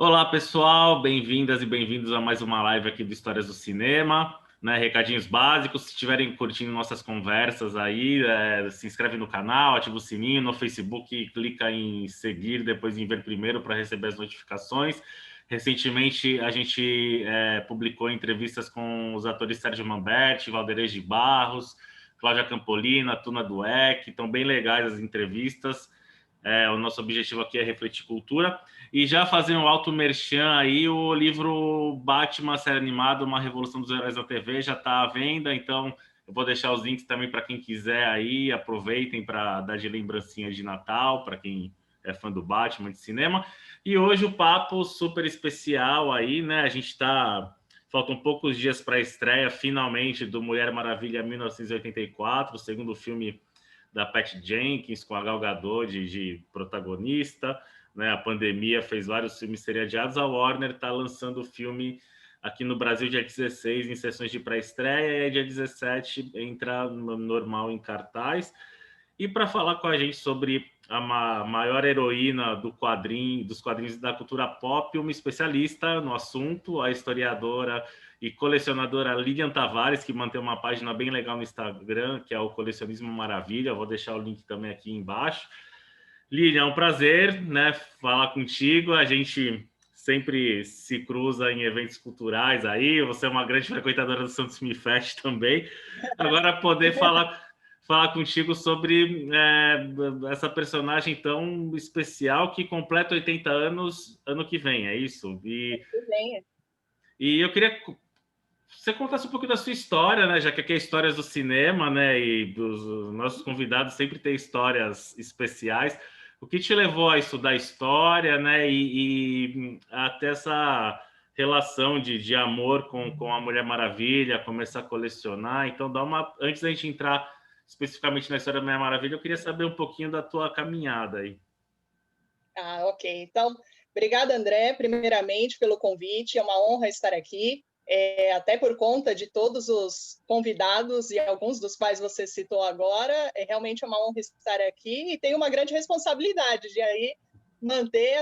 Olá, pessoal, bem-vindas e bem-vindos a mais uma live aqui do Histórias do Cinema, né? Recadinhos básicos, se estiverem curtindo nossas conversas aí, se inscreve no canal, ativa o sininho, no Facebook clica em seguir, depois em ver primeiro para receber as notificações. Recentemente a gente publicou entrevistas com os atores Sérgio Manberti, Valderez de Barros, Cláudia Campolina, Tuna Dueck, estão bem legais as entrevistas. O nosso objetivo aqui é refletir cultura. E já fazer um alto merchan aí, o livro Batman, série animada, Uma Revolução dos Heróis na TV, já está à venda, então eu vou deixar os links também para quem quiser aí, aproveitem para dar de lembrancinha de Natal, para quem é fã do Batman, de cinema. E hoje o papo super especial aí, né? A gente está... Faltam poucos dias para a estreia, finalmente, do Mulher Maravilha 1984, o segundo filme da Patty Jenkins, com a Gal Gadot de protagonista, né? A pandemia fez vários filmes serem adiados. A Warner está lançando o filme aqui no Brasil dia 16, em sessões de pré-estreia, e dia 17 entra normal em cartaz. E para falar com a gente sobre a maior heroína dos quadrinhos da cultura pop, uma especialista no assunto, a historiadora e colecionadora Lilian Tavares, que mantém uma página bem legal no Instagram, que é o Colecionismo Maravilha. Vou deixar o link também aqui embaixo. Lilian, é um prazer, né, falar contigo. A gente sempre se cruza em eventos culturais aí. Você é uma grande frequentadora do Santos Me Fest também. Agora poder falar contigo sobre essa personagem tão especial que completa 80 anos ano que vem, é isso? E eu queria que você contasse um pouco da sua história, né? Já que aqui é histórias do cinema, né? E os nossos convidados sempre têm histórias especiais. O que te levou a estudar história, né? E até essa relação de amor com a Mulher Maravilha, começar a colecionar. Então, antes da gente entrar especificamente na história da Mulher Maravilha, eu queria saber um pouquinho da tua caminhada aí. Ok. Então, obrigada, André, primeiramente, pelo convite. É uma honra estar aqui, até por conta de todos os convidados e alguns dos quais você citou agora. É realmente uma honra estar aqui e tenho uma grande responsabilidade de aí manter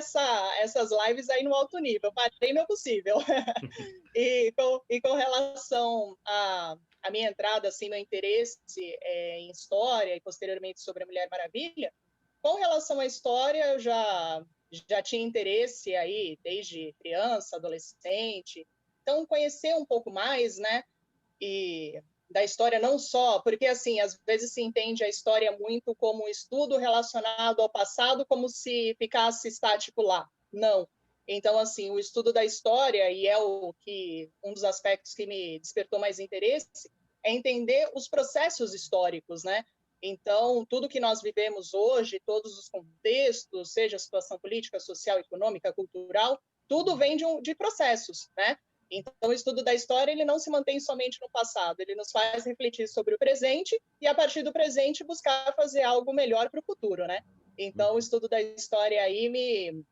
essas lives aí no alto nível. Farei meu possível. E com relação à minha entrada, assim, meu interesse em história e posteriormente sobre a Mulher Maravilha, com relação à história, eu já tinha interesse aí desde criança, adolescente. Então, conhecer um pouco mais, né? E da história não só, porque assim, às vezes se entende a história muito como um estudo relacionado ao passado, como se ficasse estático lá. Não. Então, assim, o estudo da história, e é um dos aspectos que me despertou mais interesse, é entender os processos históricos, né? Então, tudo que nós vivemos hoje, todos os contextos, seja a situação política, social, econômica, cultural, tudo vem de processos, né? Então, o estudo da história ele não se mantém somente no passado, ele nos faz refletir sobre o presente e, a partir do presente, buscar fazer algo melhor para o futuro, né? Então, o estudo da história aí me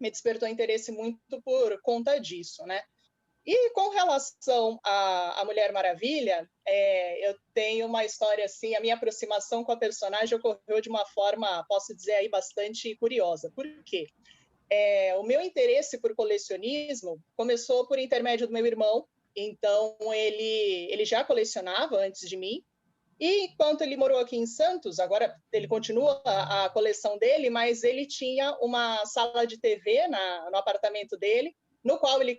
despertou interesse muito por conta disso, né? E com relação à Mulher Maravilha, eu tenho uma história assim, a minha aproximação com a personagem ocorreu de uma forma, posso dizer aí, bastante curiosa. Por quê? O meu interesse por colecionismo começou por intermédio do meu irmão, então ele já colecionava antes de mim, e enquanto ele morou aqui em Santos, agora ele continua a coleção dele, mas ele tinha uma sala de TV no apartamento dele, no qual ele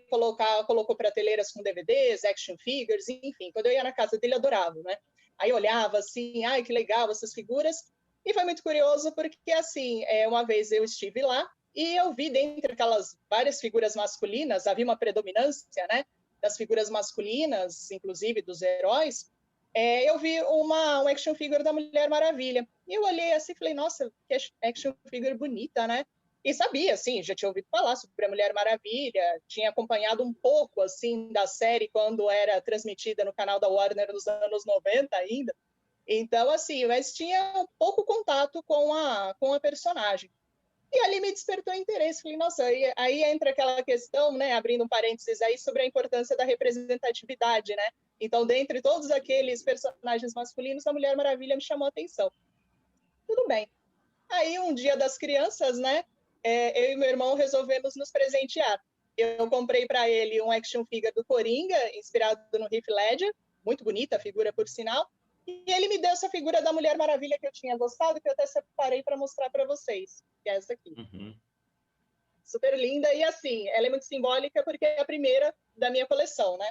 colocou prateleiras com DVDs, action figures, enfim. Quando eu ia na casa dele, eu adorava, né? Aí eu olhava assim, ai, que legal essas figuras. E foi muito curioso porque, assim, uma vez eu estive lá e eu vi, dentre aquelas várias figuras masculinas, havia uma predominância, né, das figuras masculinas, inclusive dos heróis. Eu vi um action figure da Mulher Maravilha. E eu olhei assim e falei, nossa, que action figure bonita, né? E sabia, assim, já tinha ouvido falar sobre a Mulher Maravilha, tinha acompanhado um pouco, assim, da série quando era transmitida no canal da Warner nos anos 90 ainda. Então, assim, mas tinha um pouco contato com a personagem. E ali me despertou interesse. Falei, nossa, aí entra aquela questão, né, abrindo um parênteses aí, sobre a importância da representatividade, né? Então, dentre todos aqueles personagens masculinos, a Mulher Maravilha me chamou a atenção. Tudo bem. Aí, um dia das crianças, né, eu e meu irmão resolvemos nos presentear. eu comprei para ele um action figure do Coringa, inspirado no Heath Ledger, muito bonita a figura, por sinal, e ele me deu essa figura da Mulher Maravilha que eu tinha gostado, que eu até separei para mostrar para vocês, que é essa aqui. Super linda, e assim, ela é muito simbólica porque é a primeira da minha coleção, né?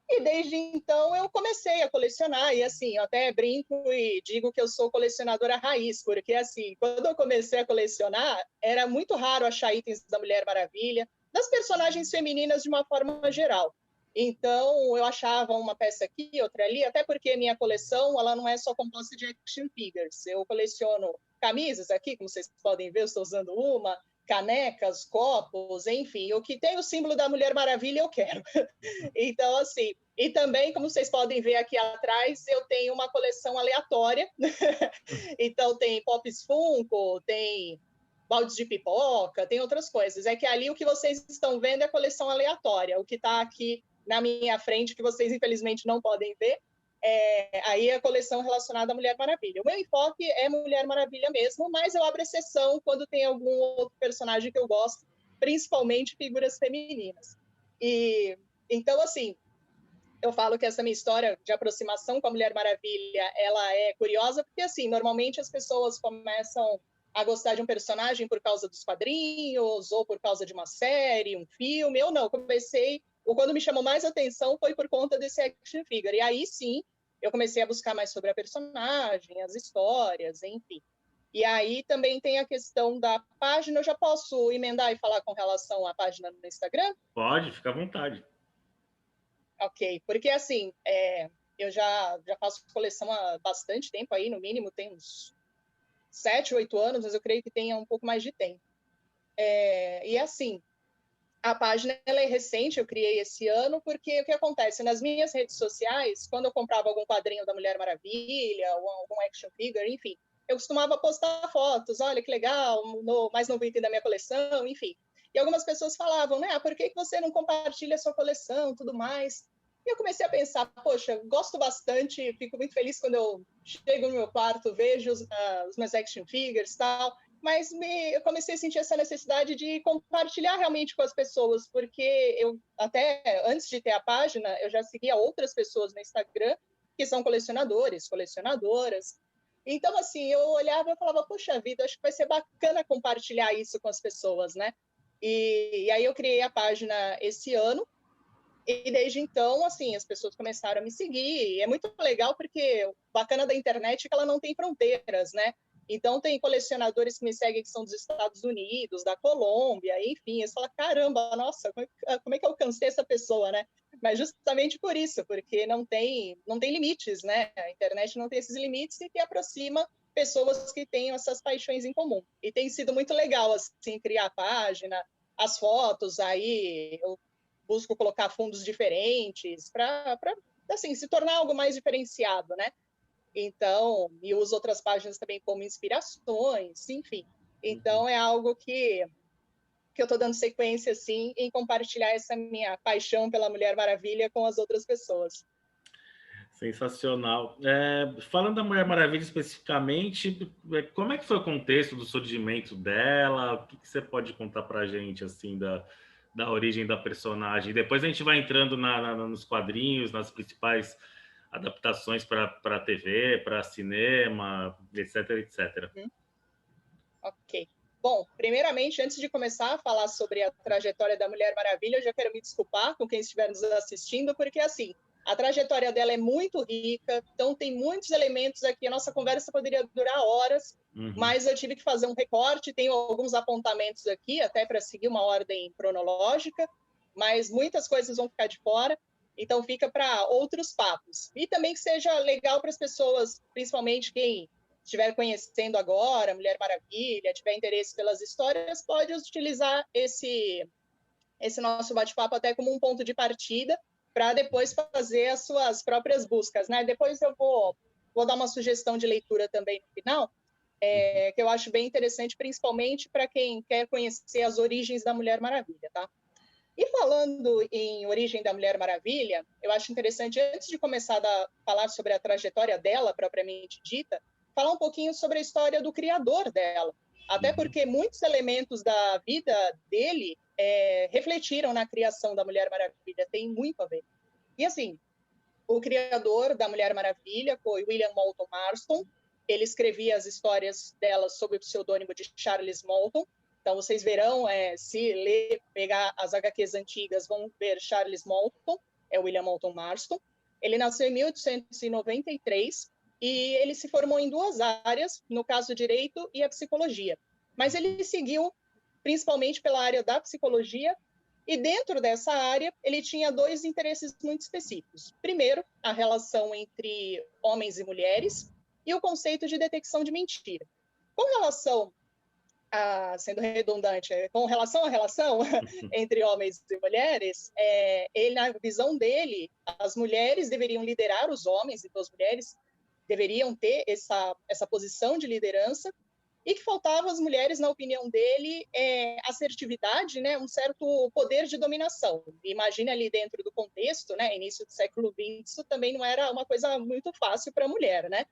E desde então eu comecei a colecionar, e assim, eu até brinco e digo que eu sou colecionadora raiz, porque assim, quando eu comecei a colecionar, era muito raro achar itens da Mulher Maravilha, das personagens femininas de uma forma geral. Então, eu achava uma peça aqui, outra ali, até porque minha coleção, ela não é só composta de action figures. Eu coleciono camisas aqui, como vocês podem ver, eu estou usando uma, canecas, copos, enfim, o que tem o símbolo da Mulher Maravilha eu quero. Então, assim, e também, como vocês podem ver aqui atrás, eu tenho uma coleção aleatória. Então, tem Pops Funko, tem baldes de pipoca, tem outras coisas. É que ali o que vocês estão vendo é a coleção aleatória. O que está aqui na minha frente, que vocês infelizmente não podem ver, aí é a coleção relacionada à Mulher Maravilha. O meu enfoque é Mulher Maravilha mesmo, mas eu abro exceção quando tem algum outro personagem que eu gosto, principalmente figuras femininas. E então, assim, eu falo que essa minha história de aproximação com a Mulher Maravilha, ela é curiosa, porque, assim, normalmente as pessoas começam a gostar de um personagem por causa dos quadrinhos, ou por causa de uma série, um filme. Eu não, comecei... Quando me chamou mais atenção foi por conta desse action figure. E aí, sim, eu comecei a buscar mais sobre a personagem, as histórias, enfim. E aí também tem a questão da página. Eu já posso emendar e falar com relação à página no Instagram? Pode, fica à vontade. Ok, porque assim, eu já faço coleção há bastante tempo aí, no mínimo tem uns 7, 8 anos, mas eu creio que tenha um pouco mais de tempo. E assim, a página ela é recente, eu criei esse ano, porque o que acontece? Nas minhas redes sociais, quando eu comprava algum quadrinho da Mulher Maravilha, ou algum action figure, enfim, eu costumava postar fotos, olha que legal, mais novo item da minha coleção, enfim. E algumas pessoas falavam, né, por que você não compartilha a sua coleção, tudo mais? E eu comecei a pensar, poxa, gosto bastante, fico muito feliz quando eu chego no meu quarto, vejo os meus action figures e tal, mas eu comecei a sentir essa necessidade de compartilhar realmente com as pessoas, porque eu, até antes de ter a página, eu já seguia outras pessoas no Instagram que são colecionadores, colecionadoras. Então, assim, eu olhava e falava, poxa vida, acho que vai ser bacana compartilhar isso com as pessoas, né? E aí eu criei a página esse ano, e desde então, assim, as pessoas começaram a me seguir. E é muito legal porque o bacana da internet é que ela não tem fronteiras, né? Então, tem colecionadores que me seguem que são dos Estados Unidos, da Colômbia, enfim. Eles falam, caramba, nossa, como é que eu alcancei essa pessoa, né? Mas justamente por isso, porque não tem limites, né? A internet não tem esses limites e que aproxima pessoas que têm essas paixões em comum. E tem sido muito legal, assim, criar a página, as fotos aí, eu busco colocar fundos diferentes para assim, se tornar algo mais diferenciado, né? Então, e uso outras páginas também como inspirações, enfim. Então, é algo que eu estou dando sequência, assim, em compartilhar essa minha paixão pela Mulher Maravilha com as outras pessoas. Sensacional. Falando da Mulher Maravilha especificamente, como é que foi o contexto do surgimento dela? O que você pode contar para a gente, assim, da origem da personagem? Depois a gente vai entrando nos quadrinhos, nas principais adaptações para TV, para cinema, etc, etc. Ok. Bom, primeiramente, antes de começar a falar sobre a trajetória da Mulher Maravilha, eu já quero me desculpar com quem estiver nos assistindo, porque, assim, a trajetória dela é muito rica, então tem muitos elementos aqui. A nossa conversa poderia durar horas, mas eu tive que fazer um recorte, tenho alguns apontamentos aqui, até para seguir uma ordem cronológica, mas muitas coisas vão ficar de fora, então fica para outros papos. E também que seja legal para as pessoas, principalmente quem estiver conhecendo agora Mulher Maravilha, tiver interesse pelas histórias, pode utilizar esse nosso bate-papo até como um ponto de partida para depois fazer as suas próprias buscas, né? Depois eu vou dar uma sugestão de leitura também no final, que eu acho bem interessante, principalmente para quem quer conhecer as origens da Mulher Maravilha, tá? E falando em origem da Mulher Maravilha, eu acho interessante, antes de começar a falar sobre a trajetória dela, propriamente dita, falar um pouquinho sobre a história do criador dela. Até porque muitos elementos da vida dele refletiram na criação da Mulher Maravilha, tem muito a ver. E assim, o criador da Mulher Maravilha foi William Moulton Marston. Ele escrevia as histórias dela sob o pseudônimo de Charles Moulton. Então, vocês verão, se pegar as HQs antigas, vão ver Charles Moulton, é William Moulton Marston. Ele nasceu em 1893 e ele se formou em duas áreas, no caso, o direito e a psicologia. Mas ele seguiu principalmente pela área da psicologia, e dentro dessa área, ele tinha dois interesses muito específicos. Primeiro, a relação entre homens e mulheres e o conceito de detecção de mentira. Com relação sendo redundante, com relação à relação entre homens e mulheres, ele, na visão dele, as mulheres deveriam liderar os homens, então as mulheres deveriam ter essa posição de liderança, e que faltava às mulheres, na opinião dele, assertividade, né, um certo poder de dominação. Imagina ali dentro do contexto, né, início do século XX, isso também não era uma coisa muito fácil para a mulher, né?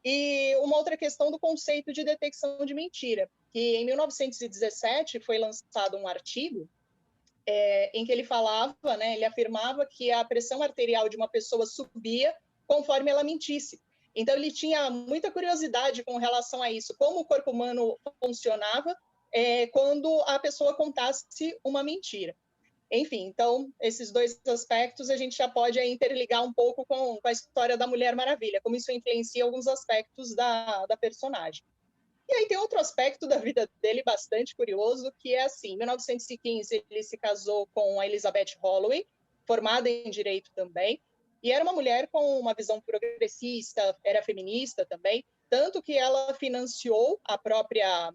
E uma outra questão do conceito de detecção de mentira, que em 1917 foi lançado um artigo em que ele falava, né, ele afirmava que a pressão arterial de uma pessoa subia conforme ela mentisse. Então, ele tinha muita curiosidade com relação a isso, como o corpo humano funcionava quando a pessoa contasse uma mentira. Enfim, então, esses dois aspectos a gente já pode interligar um pouco com a história da Mulher Maravilha, como isso influencia alguns aspectos da personagem. E aí tem outro aspecto da vida dele bastante curioso, que é assim, em 1915 ele se casou com a Elizabeth Holloway, formada em Direito também, e era uma mulher com uma visão progressista, era feminista também, tanto que ela financiou a própria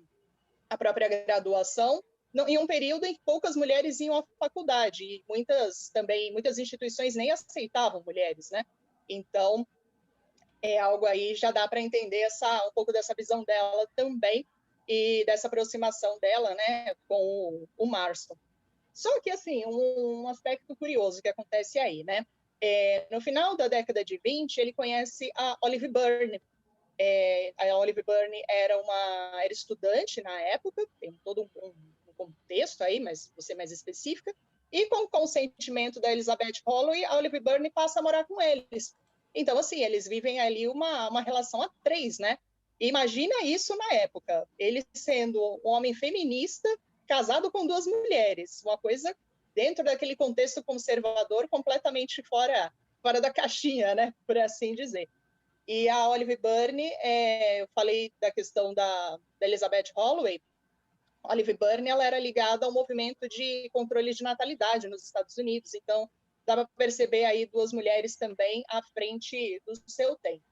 graduação em um período em que poucas mulheres iam à faculdade, e muitas instituições nem aceitavam mulheres, né? Então, algo aí já dá para entender um pouco dessa visão dela também, e dessa aproximação dela, né, com o Marston. Só que, assim, um aspecto curioso que acontece aí, né? No final da década de 20, ele conhece a Olive Byrne. A Olive Byrne era estudante na época, tem todo um contexto aí, mas vou ser mais específica, e com o consentimento da Elizabeth Holloway, a Olive Byrne passa a morar com eles. Então, assim, eles vivem ali uma relação a três, né? Imagina isso na época, ele sendo um homem feminista, casado com duas mulheres, uma coisa dentro daquele contexto conservador completamente fora da caixinha, né? Por assim dizer. E a Olive Byrne, eu falei da questão da Elizabeth Holloway. A Olive Byrne, ela era ligada ao movimento de controle de natalidade nos Estados Unidos, então dá para perceber aí duas mulheres também à frente do seu tempo.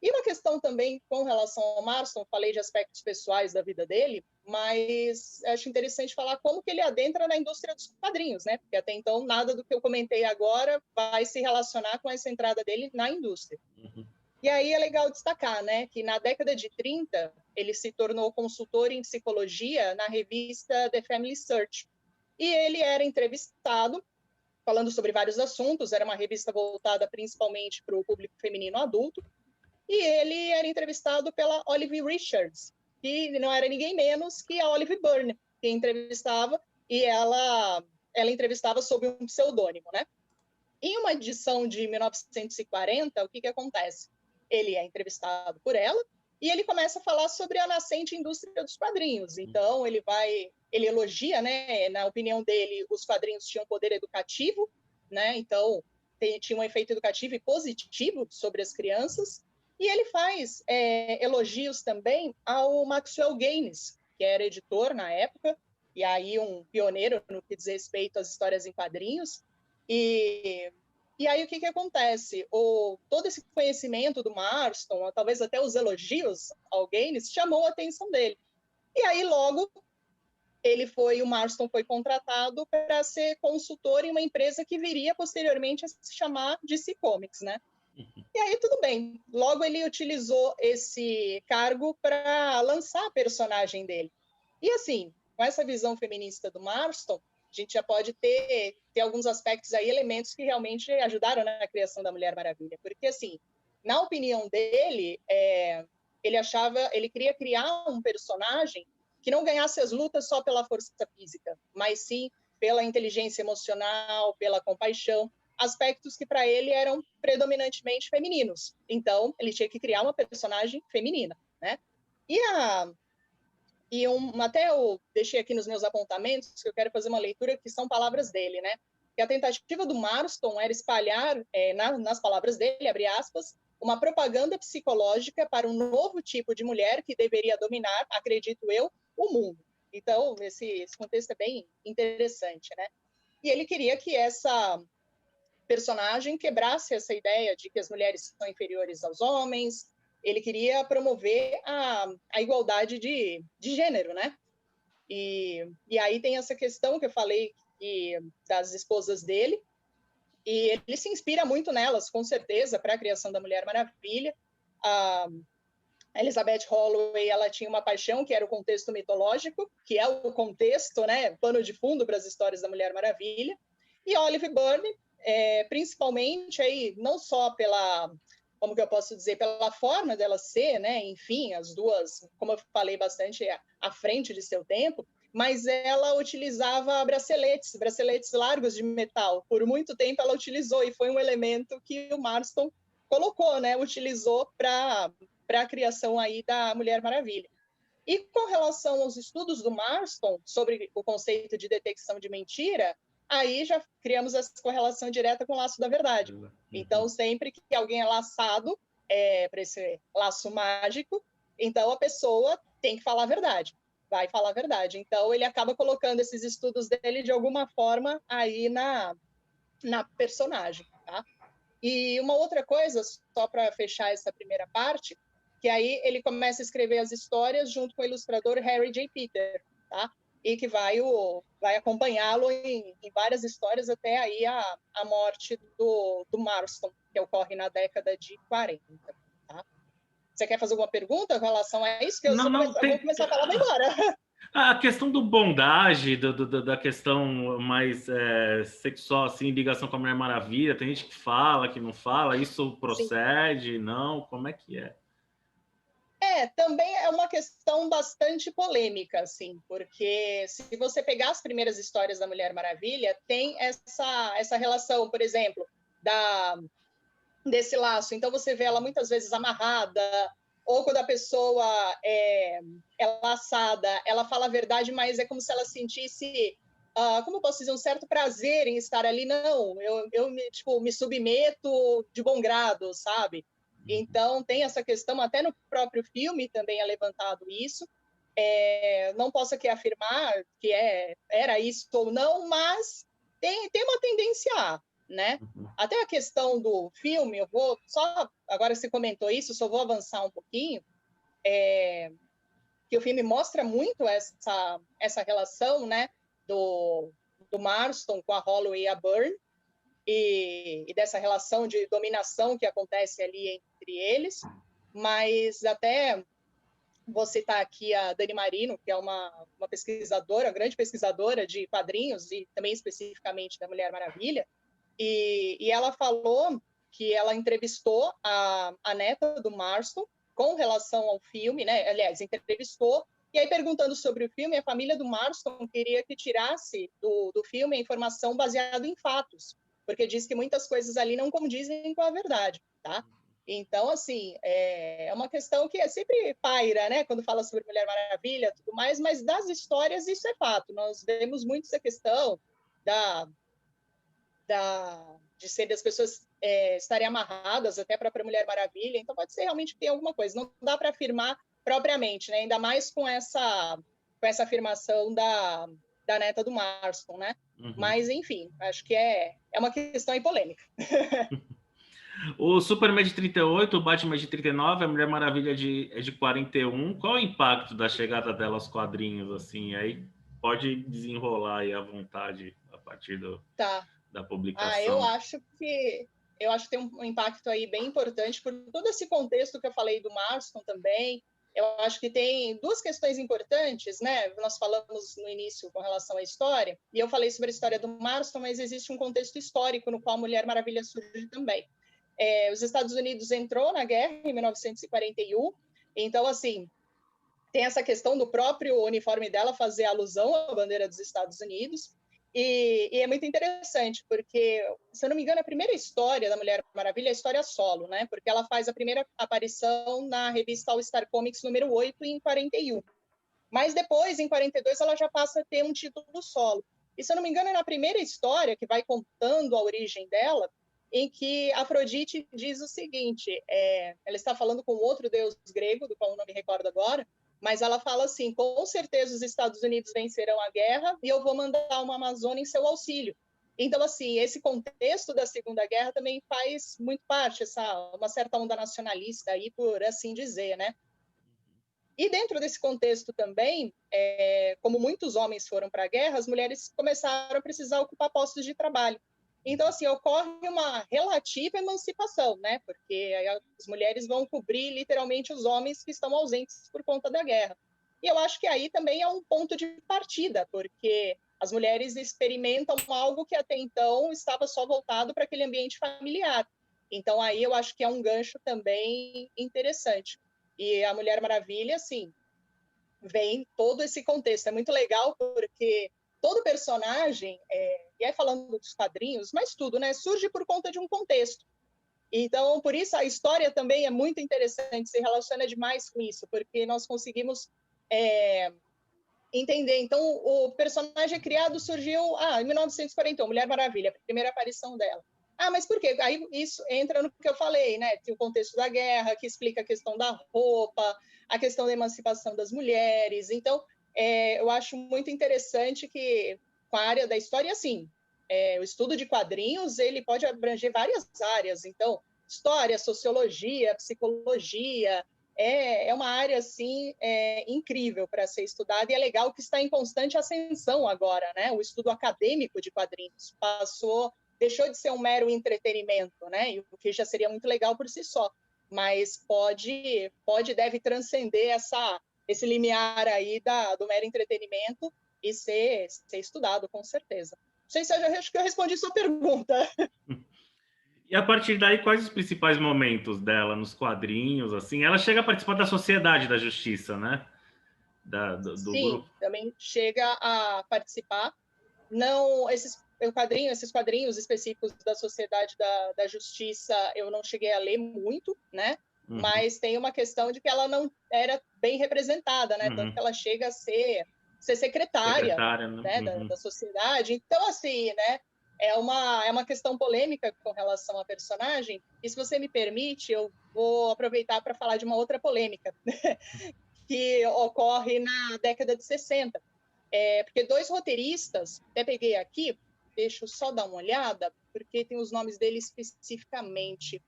E uma questão também com relação ao Marston, falei de aspectos pessoais da vida dele, mas acho interessante falar como que ele adentra na indústria dos quadrinhos, né? Porque até então nada do que eu comentei agora vai se relacionar com essa entrada dele na indústria. E aí é legal destacar, né, que na década de 30 ele se tornou consultor em psicologia na revista The Family Search. E ele era entrevistado falando sobre vários assuntos, era uma revista voltada principalmente para o público feminino adulto, e ele era entrevistado pela Olive Richards, que não era ninguém menos que a Olive Byrne, que entrevistava, e ela entrevistava sob um pseudônimo, né? Em uma edição de 1940, o que acontece? Ele é entrevistado por ela e ele começa a falar sobre a nascente indústria dos quadrinhos. Então, ele elogia, né? Na opinião dele, os quadrinhos tinham poder educativo, né? Então, tinha um efeito educativo e positivo sobre as crianças. E ele faz elogios também ao Maxwell Gaines, que era editor na época, e aí um pioneiro no que diz respeito às histórias em quadrinhos. E aí o que acontece? Todo esse conhecimento do Marston, talvez até os elogios ao Gaines, chamou a atenção dele. E aí logo o Marston foi contratado para ser consultor em uma empresa que viria posteriormente a se chamar DC Comics, né? E aí tudo bem. Logo ele utilizou esse cargo para lançar a personagem dele. E assim, com essa visão feminista do Marston, a gente já pode ter alguns aspectos aí, elementos que realmente ajudaram na criação da Mulher Maravilha. Porque, assim, na opinião dele, ele queria criar um personagem que não ganhasse as lutas só pela força física, mas sim pela inteligência emocional, pela compaixão, aspectos que para ele eram predominantemente femininos. Então, ele tinha que criar uma personagem feminina, né? Até eu deixei aqui nos meus apontamentos, que eu quero fazer uma leitura, que são palavras dele, né? Que a tentativa do Marston era espalhar, nas palavras dele, abre aspas, uma propaganda psicológica para um novo tipo de mulher que deveria dominar, acredito eu, o mundo. Então, esse contexto é bem interessante, né? E ele queria que essa personagem quebrasse essa ideia de que as mulheres são inferiores aos homens. Ele queria promover a igualdade de gênero, né? E aí tem essa questão que eu falei das esposas dele, e ele se inspira muito nelas, com certeza, para a criação da Mulher Maravilha. A Elizabeth Holloway, ela tinha uma paixão que era o contexto mitológico, que é o contexto, né, pano de fundo para as histórias da Mulher Maravilha. E Olive Byrne, principalmente aí, não só pela, como que eu posso dizer, pela forma dela ser, né, enfim, as duas, como eu falei, bastante à frente de seu tempo, mas ela utilizava braceletes largos de metal. Por muito tempo ela utilizou, e foi um elemento que o Marston colocou, né, utilizou para a criação aí da Mulher Maravilha. E com relação aos estudos do Marston sobre o conceito de detecção de mentira, aí já criamos essa correlação direta com o laço da verdade. Então, sempre que alguém é laçado para esse laço mágico, então a pessoa tem que falar a verdade, vai falar a verdade. Então, ele acaba colocando esses estudos dele, de alguma forma, aí na personagem, tá? E uma outra coisa, só para fechar essa primeira parte, que aí ele começa a escrever as histórias junto com o ilustrador Harry J. Peter, tá? E que vai acompanhá-lo em várias histórias até aí a morte do Marston, que ocorre na década de 40. Tá? Você quer fazer alguma pergunta com relação a isso? Que eu vou começar a falar, vai embora. A questão do bondage, da questão mais sexual, assim, ligação com a Mulher Maravilha, tem gente que fala, que não fala, isso procede, Sim. Não? Como é que é? Também é uma questão bastante polêmica, assim, porque se você pegar as primeiras histórias da Mulher Maravilha, tem essa relação, por exemplo, desse laço. Então, você vê ela muitas vezes amarrada, ou quando a pessoa é laçada, ela fala a verdade, mas é como se ela sentisse, como eu posso dizer, um certo prazer em estar ali. Não, eu me submeto de bom grado, sabe? Então, tem essa questão, até no próprio filme também é levantado isso. Não posso aqui afirmar que era isso ou não, mas tem uma tendência a, né? Até a questão do filme, eu vou só, agora você comentou isso, só vou avançar um pouquinho, que o filme mostra muito essa relação, né, do Marston com a Holloway e a Byrne, e dessa relação de dominação que acontece ali entre eles, mas até vou citar aqui a Dani Marino, que é uma pesquisadora, grande pesquisadora de quadrinhos e também especificamente da Mulher Maravilha, e ela falou que ela entrevistou a neta do Marston com relação ao filme, né? Aliás, entrevistou, e aí perguntando sobre o filme, a família do Marston queria que tirasse do filme a informação baseada em fatos, porque diz que muitas coisas ali não condizem com a verdade, tá? Então, assim, é uma questão que sempre paira, né? Quando fala sobre Mulher Maravilha e tudo mais, mas das histórias isso é fato. Nós vemos muito essa questão de ser as pessoas estarem amarradas até para a Mulher Maravilha, então pode ser realmente que tem alguma coisa, não dá para afirmar propriamente, né? Ainda mais com essa afirmação da neta do Marston, né? Mas, enfim, acho que é uma questão aí polêmica. O Superman de 38, o Batman de 39, a Mulher Maravilha é de 41. Qual o impacto da chegada dela aos quadrinhos, assim? Aí pode desenrolar aí à vontade a partir da publicação. Eu acho que tem um impacto aí bem importante por todo esse contexto que eu falei do Marston também. Eu acho que tem duas questões importantes, né? Nós falamos no início com relação à história, e eu falei sobre a história do Marston, mas existe um contexto histórico no qual a Mulher Maravilha surge também. Os Estados Unidos entrou na guerra em 1941, Então, assim, tem essa questão do próprio uniforme dela fazer alusão à bandeira dos Estados Unidos, e é muito interessante, porque, se eu não me engano, a primeira história da Mulher Maravilha é a história solo, né? Porque ela faz a primeira aparição na revista All Star Comics número 8, em 41. Mas depois, em 42, ela já passa a ter um título solo. E, se eu não me engano, é na primeira história, que vai contando a origem dela, em que Afrodite diz o seguinte, ela está falando com outro deus grego, do qual eu não me recordo agora, mas ela fala assim, com certeza os Estados Unidos vencerão a guerra e eu vou mandar uma Amazônia em seu auxílio. Então, assim, esse contexto da Segunda Guerra também faz muito parte, uma certa onda nacionalista aí, por assim dizer, né? E dentro desse contexto também, como muitos homens foram para a guerra, as mulheres começaram a precisar ocupar postos de trabalho. Então, assim, ocorre uma relativa emancipação, né? Porque as mulheres vão cobrir literalmente os homens que estão ausentes por conta da guerra. E eu acho que aí também é um ponto de partida, porque as mulheres experimentam algo que até então estava só voltado para aquele ambiente familiar. Então, aí eu acho que é um gancho também interessante. E a Mulher Maravilha, assim, vem todo esse contexto. É muito legal porque todo personagem, e aí falando dos quadrinhos, mas tudo, né, surge por conta de um contexto. Então, por isso, a história também é muito interessante, se relaciona demais com isso, porque nós conseguimos entender. Então, o personagem criado surgiu em 1941, Mulher Maravilha, a primeira aparição dela. Mas por quê? Aí isso entra no que eu falei, né? Tem o contexto da guerra, que explica a questão da roupa, a questão da emancipação das mulheres. Então, eu acho muito interessante que, com a área da história, assim, o estudo de quadrinhos, ele pode abranger várias áreas. Então, história, sociologia, psicologia, é uma área assim incrível para ser estudada, e é legal que está em constante ascensão agora, né? O estudo acadêmico de quadrinhos deixou de ser um mero entretenimento, né? O que já seria muito legal por si só, mas deve transcender esse limiar aí do mero entretenimento e ser estudado, com certeza. Não sei se acho que eu respondi sua pergunta. E a partir daí, quais os principais momentos dela nos quadrinhos? Assim, ela chega a participar da Sociedade da Justiça, né? Do Sim, grupo. também chega a participar. Não, esses quadrinhos específicos da Sociedade da Justiça eu não cheguei a ler muito, né? Uhum. Mas tem uma questão de que ela não era bem representada, né? Tanto que ela chega a ser secretária, né? Uhum. Da sociedade. Então, assim, né? É uma questão polêmica com relação à personagem. E, se você me permite, eu vou aproveitar para falar de uma outra polêmica que ocorre na década de 60. Porque dois roteiristas, até peguei aqui, deixa eu só dar uma olhada, porque tem os nomes deles especificamente.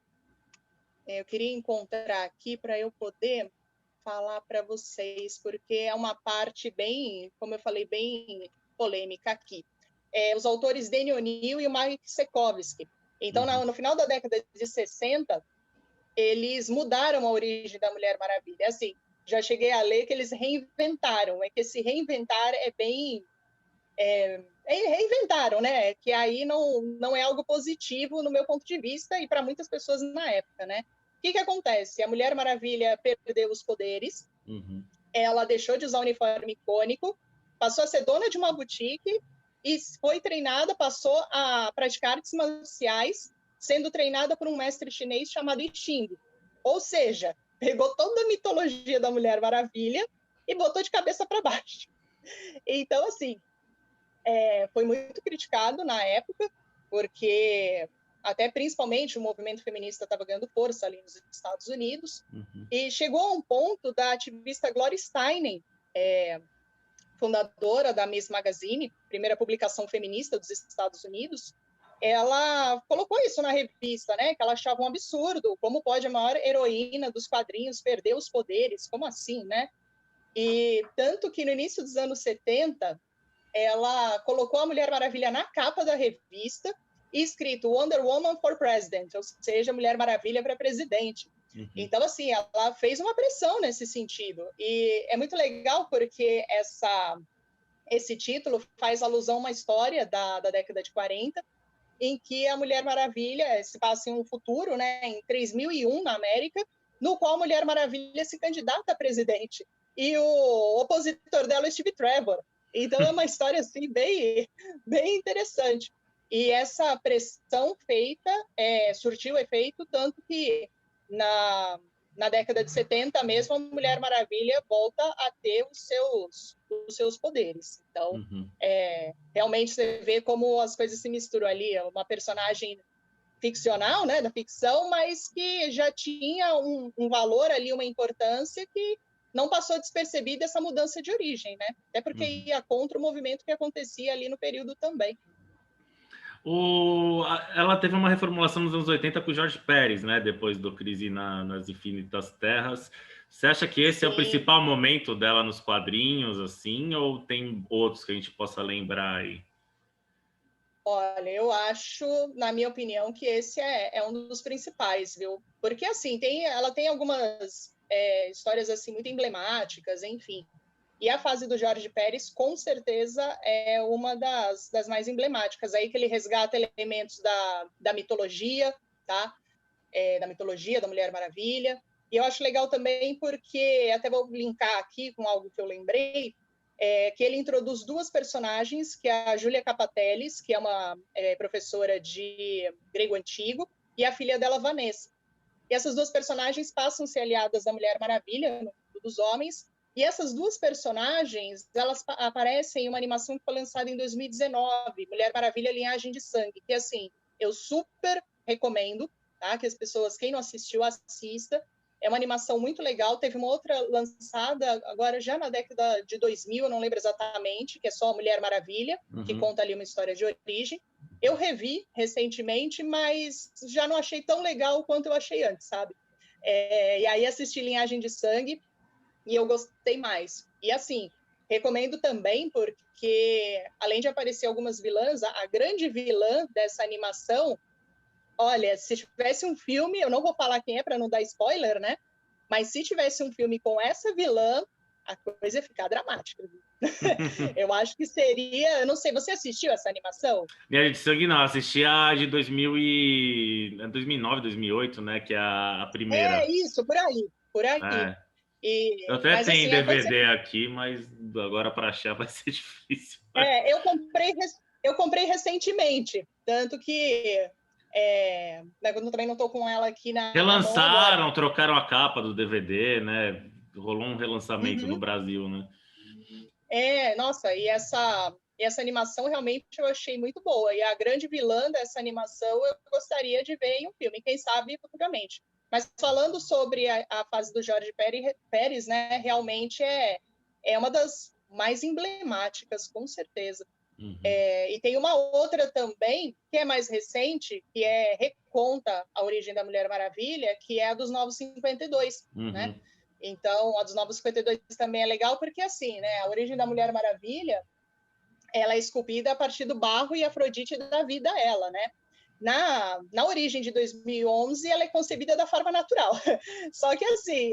Eu queria encontrar aqui para eu poder falar para vocês, porque é uma parte bem, como eu falei, bem polêmica aqui. Os autores Denny O'Neil e o Mike Sekovsky. Então, no final da década de 60, eles mudaram a origem da Mulher Maravilha. Assim, já cheguei a ler que eles reinventaram. É que esse reinventar é bem... reinventaram, né? Que aí não é algo positivo no meu ponto de vista e para muitas pessoas na época, né? O que acontece? A Mulher Maravilha perdeu os poderes, ela deixou de usar o uniforme icônico, passou a ser dona de uma boutique e foi treinada, passou a praticar artes marciais, sendo treinada por um mestre chinês chamado I Ching. Ou seja, pegou toda a mitologia da Mulher Maravilha e botou de cabeça para baixo. Então, assim, foi muito criticado na época, porque até principalmente o movimento feminista estava ganhando força ali nos Estados Unidos, e chegou a um ponto da ativista Gloria Steinem, fundadora da Miss Magazine, primeira publicação feminista dos Estados Unidos, ela colocou isso na revista, né, que ela achava um absurdo, como pode a maior heroína dos quadrinhos perder os poderes, como assim, né? E tanto que no início dos anos 70, ela colocou a Mulher Maravilha na capa da revista e escrito Wonder Woman for President, ou seja, Mulher Maravilha para presidente. Então, assim, ela fez uma pressão nesse sentido. E é muito legal porque esse título faz alusão a uma história da década de 40, em que a Mulher Maravilha se passa em um futuro, né, em 3001 na América, no qual a Mulher Maravilha se candidata a presidente. E o opositor dela é o Steve Trevor. Então, é uma história assim, bem, bem interessante. E essa pressão feita surtiu efeito, tanto que na década de 70 mesmo, a Mulher Maravilha volta a ter os seus poderes. Então, realmente você vê como as coisas se misturam ali. É uma personagem ficcional, né, da ficção, mas que já tinha um valor ali, uma importância que não passou despercebida essa mudança de origem, né? Até porque ia contra o movimento que acontecia ali no período também. Ela teve uma reformulação nos anos 80 com o Jorge Pérez, né? Depois do Crise nas Infinitas Terras. Você acha que esse é o principal momento dela nos quadrinhos, assim, ou tem outros que a gente possa lembrar aí? Olha, eu acho, na minha opinião, que esse é um dos principais, viu? Porque, assim, ela tem algumas histórias, assim, muito emblemáticas, enfim. E a fase do Jorge Pérez, com certeza, é uma das mais emblemáticas. Aí que ele resgata elementos da mitologia, tá? Da mitologia da Mulher Maravilha. E eu acho legal também porque, até vou linkar aqui com algo que eu lembrei, que ele introduz duas personagens, que é a Júlia Capateles, que é uma professora de grego antigo, e a filha dela, Vanessa. E essas duas personagens passam a ser aliadas da Mulher Maravilha, no mundo dos homens, e essas duas personagens, elas aparecem em uma animação que foi lançada em 2019, Mulher Maravilha, Linhagem de Sangue, que, assim, eu super recomendo, tá? Que as pessoas, quem não assistiu, assista. É uma animação muito legal. Teve uma outra lançada agora já na década de 2000, eu não lembro exatamente, que é só a Mulher Maravilha, que conta ali uma história de origem. Eu revi recentemente, mas já não achei tão legal quanto eu achei antes, sabe? E aí assisti Linhagem de Sangue e eu gostei mais. E assim, recomendo também porque, além de aparecer algumas vilãs, a grande vilã dessa animação, olha, se tivesse um filme, eu não vou falar quem é para não dar spoiler, né? Mas se tivesse um filme com essa vilã, a coisa ia ficar dramática. Eu acho que seria... Eu não sei, você assistiu essa animação? Minha de Sangue não, assisti a de 2009, 2008, né? Que é a primeira. Isso, por aí, por aí. É. Eu até Mas tenho assim, DVD aqui, mas agora para achar vai ser difícil. eu comprei recentemente, tanto que eu também não estou com ela aqui na mão agora. Relançaram, trocaram a capa do DVD, né? Rolou um relançamento no Brasil, né? Nossa, e essa animação realmente eu achei muito boa. E a grande vilã dessa animação eu gostaria de ver em um filme, quem sabe futuramente. Mas falando sobre a fase do Jorge Pérez, né, realmente é uma das mais emblemáticas, com certeza. E tem uma outra também, que é mais recente, que reconta a origem da Mulher Maravilha, que é a dos Novos 52, né? Então, a dos Novos 52 também é legal, porque assim, né, a origem da Mulher Maravilha, ela é esculpida a partir do barro e Afrodite dá vida a ela, né? Na origem de 2011, ela é concebida da forma natural. Só que, assim,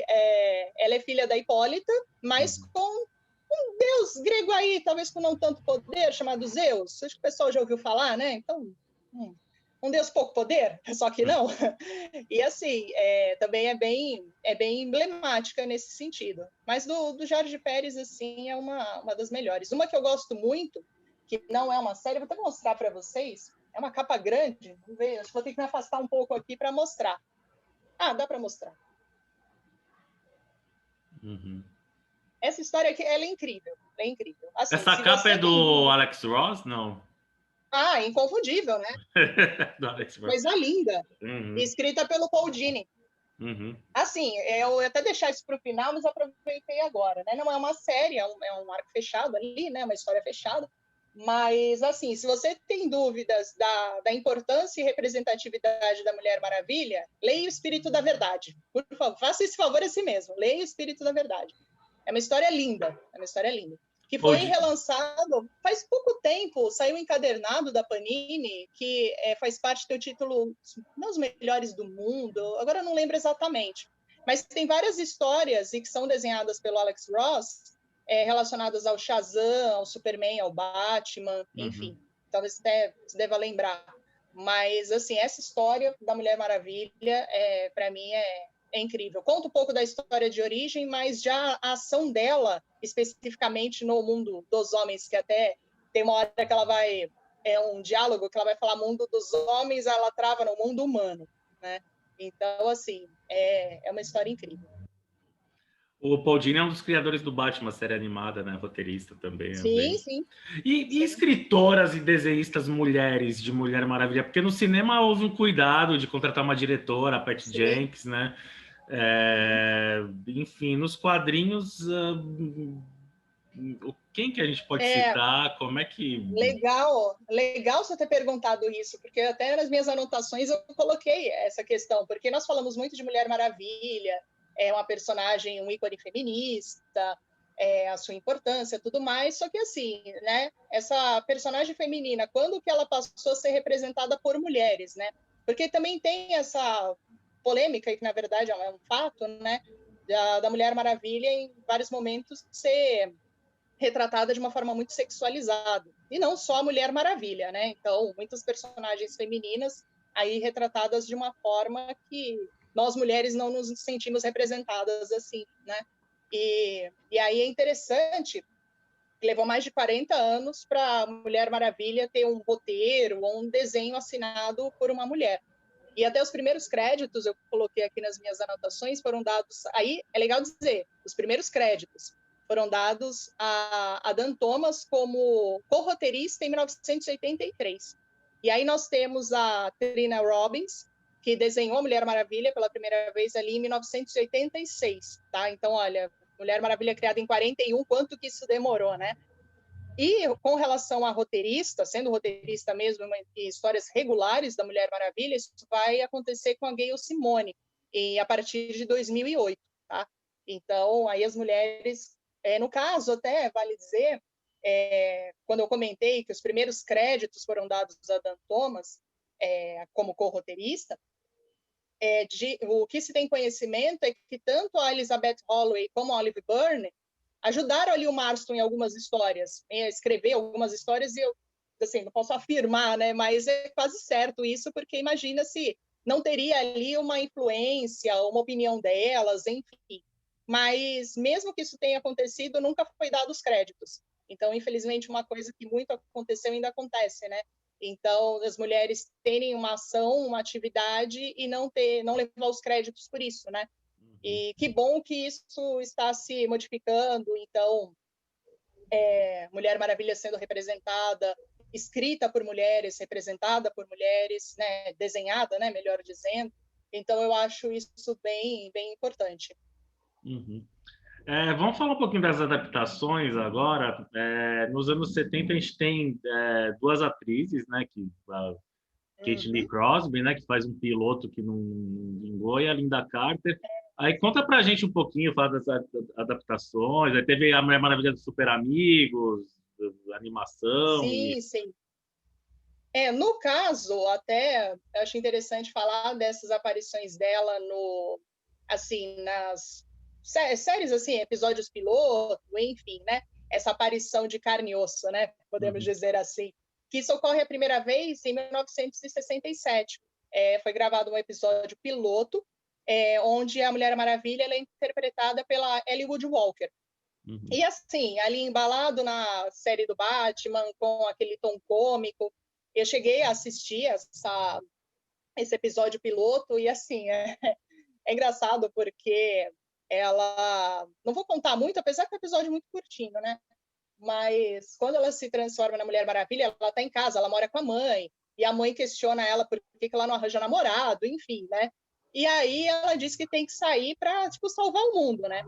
ela é filha da Hipólita, mas com um deus grego aí, talvez com não tanto poder, chamado Zeus. Acho que o pessoal já ouviu falar, né? Então, um deus pouco poder, só que não. E, assim, também é bem emblemática nesse sentido. Mas do Jorge Pérez, assim, é uma das melhores. Uma que eu gosto muito, que não é uma série, vou até mostrar para vocês. É uma capa grande, vamos ver, acho que vou ter que me afastar um pouco aqui para mostrar. Dá para mostrar. Essa história aqui, ela é incrível, é incrível. Assim, essa capa é do Alex Ross? Não. Inconfundível, né? Do Alex Ross. Coisa linda. Escrita pelo Paul Dini. Assim, eu ia até deixar isso para o final, mas aproveitei agora, né? Não é uma série, é um arco fechado ali, né? Uma história fechada. Mas, assim, se você tem dúvidas da importância e representatividade da Mulher Maravilha, leia O Espírito da Verdade. Por favor, faça esse favor a si mesmo. Leia O Espírito da Verdade. É uma história linda. Que foi relançado faz pouco tempo, saiu encadernado da Panini, que faz parte do título Não os Melhores do Mundo, agora eu não lembro exatamente. Mas tem várias histórias e que são desenhadas pelo Alex Ross, relacionadas ao Shazam, ao Superman, ao Batman, enfim. Talvez você deva lembrar. Mas, assim, essa história da Mulher Maravilha, para mim, é incrível. Conta um pouco da história de origem, mas já a ação dela, especificamente no mundo dos homens, que até tem uma hora que ela vai... É um diálogo que ela vai falar mundo dos homens, ela trava no mundo humano, né? Então, assim, é uma história incrível. O Paul Dini é um dos criadores do Batman, série animada, né? Roteirista também. É Sim, bem... sim. E Sim. escritoras e desenhistas mulheres de Mulher Maravilha? Porque no cinema houve um cuidado de contratar uma diretora, a Patty Sim. Jenkins, né? Enfim, nos quadrinhos, quem que a gente pode citar? Como é que... Legal você ter perguntado isso, porque até nas minhas anotações eu coloquei essa questão, porque nós falamos muito de Mulher Maravilha, é uma personagem, um ícone feminista, a sua importância, tudo mais, só que assim, né, essa personagem feminina, quando que ela passou a ser representada por mulheres, né? Porque também tem essa polêmica, que na verdade é um fato, né, da Mulher Maravilha em vários momentos ser retratada de uma forma muito sexualizada. E não só a Mulher Maravilha, né? Então, muitas personagens femininas aí retratadas de uma forma que nós mulheres não nos sentimos representadas assim, né? E aí é interessante que levou mais de 40 anos para a Mulher Maravilha ter um roteiro ou um desenho assinado por uma mulher. E até os primeiros créditos, eu coloquei aqui nas minhas anotações, foram dados... Aí é legal dizer, os primeiros créditos foram dados a Dan Thomas como co-roteirista em 1983. E aí nós temos a Trina Robbins, que desenhou a Mulher Maravilha pela primeira vez ali em 1986, tá? Então, olha, Mulher Maravilha criada em 41, quanto que isso demorou, né? E com relação a roteirista, sendo roteirista mesmo em histórias regulares da Mulher Maravilha, isso vai acontecer com a Gayle Simone, a partir de 2008, tá? Então, aí as mulheres... no caso, até vale dizer, quando eu comentei que os primeiros créditos foram dados a Dan Thomas como co-roteirista, o que se tem conhecimento é que tanto a Elizabeth Holloway como a Olive Byrne ajudaram ali o Marston em algumas histórias, a escrever algumas histórias, e eu, assim, não posso afirmar, né, mas é quase certo isso, porque imagina se não teria ali uma influência, uma opinião delas, enfim. Mas mesmo que isso tenha acontecido, nunca foi dado os créditos. Então, infelizmente, uma coisa que muito aconteceu ainda acontece, né? Então, as mulheres terem uma ação, uma atividade e não levar os créditos por isso, né? E que bom que isso está se modificando. Então, Mulher Maravilha sendo representada, escrita por mulheres, representada por mulheres, né? Desenhada, né? Melhor dizendo. Então, eu acho isso bem, bem importante. Uhum. Vamos falar um pouquinho das adaptações agora. Nos anos 70 a gente tem duas atrizes, né, a Kate Lee Crosby, né, que faz um piloto que não vingou, e a Linda Carter. Aí conta pra gente um pouquinho, fala das adaptações. Aí teve a Mulher Maravilha dos Super Amigos, animação e... Sim, sim. No caso, até eu acho interessante falar dessas aparições dela assim, nas séries, assim, episódios piloto, enfim, né? Essa aparição de carne e osso, né? Podemos dizer assim. Que isso ocorre a primeira vez em 1967. Foi gravado um episódio piloto, onde a Mulher Maravilha ela é interpretada pela Ellie Wood Walker. E assim, ali embalado na série do Batman, com aquele tom cômico, eu cheguei a assistir esse episódio piloto e assim, é engraçado porque ela... Não vou contar muito, apesar que é um episódio muito curtinho, né? Mas quando ela se transforma na Mulher Maravilha, ela está em casa, ela mora com a mãe, e a mãe questiona ela por que ela não arranja namorado, enfim, né? E aí ela diz que tem que sair para, tipo, salvar o mundo, né?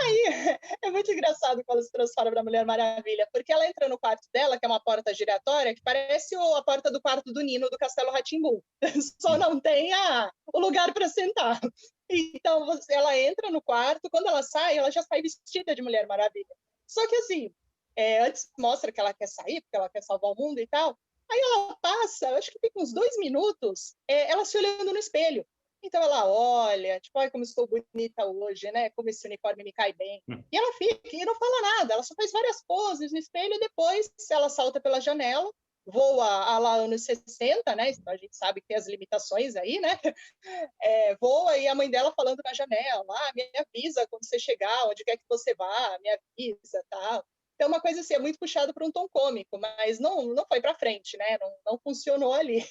Aí é muito engraçado quando se transforma na Mulher Maravilha, porque ela entra no quarto dela, que é uma porta giratória, que parece a porta do quarto do Nino do Castelo Rá-Tim-Bum. Só não tem o lugar para sentar. Então, ela entra no quarto, quando ela sai, ela já sai vestida de Mulher Maravilha. Só que, assim, antes mostra que ela quer sair, porque ela quer salvar o mundo e tal. Aí ela passa, acho que fica uns 2 minutos, ela se olhando no espelho. Então ela olha, tipo, ai, como estou bonita hoje, né? Como esse uniforme me cai bem. E ela fica e não fala nada, ela só faz várias poses no espelho e depois ela salta pela janela, voa a lá anos 60, né? A gente sabe que tem as limitações aí, né? Voa e a mãe dela falando na janela, me avisa quando você chegar, onde quer que você vá, me avisa, tal. Então, uma coisa assim, é muito puxado para um tom cômico, mas não foi para frente, né? Não funcionou ali.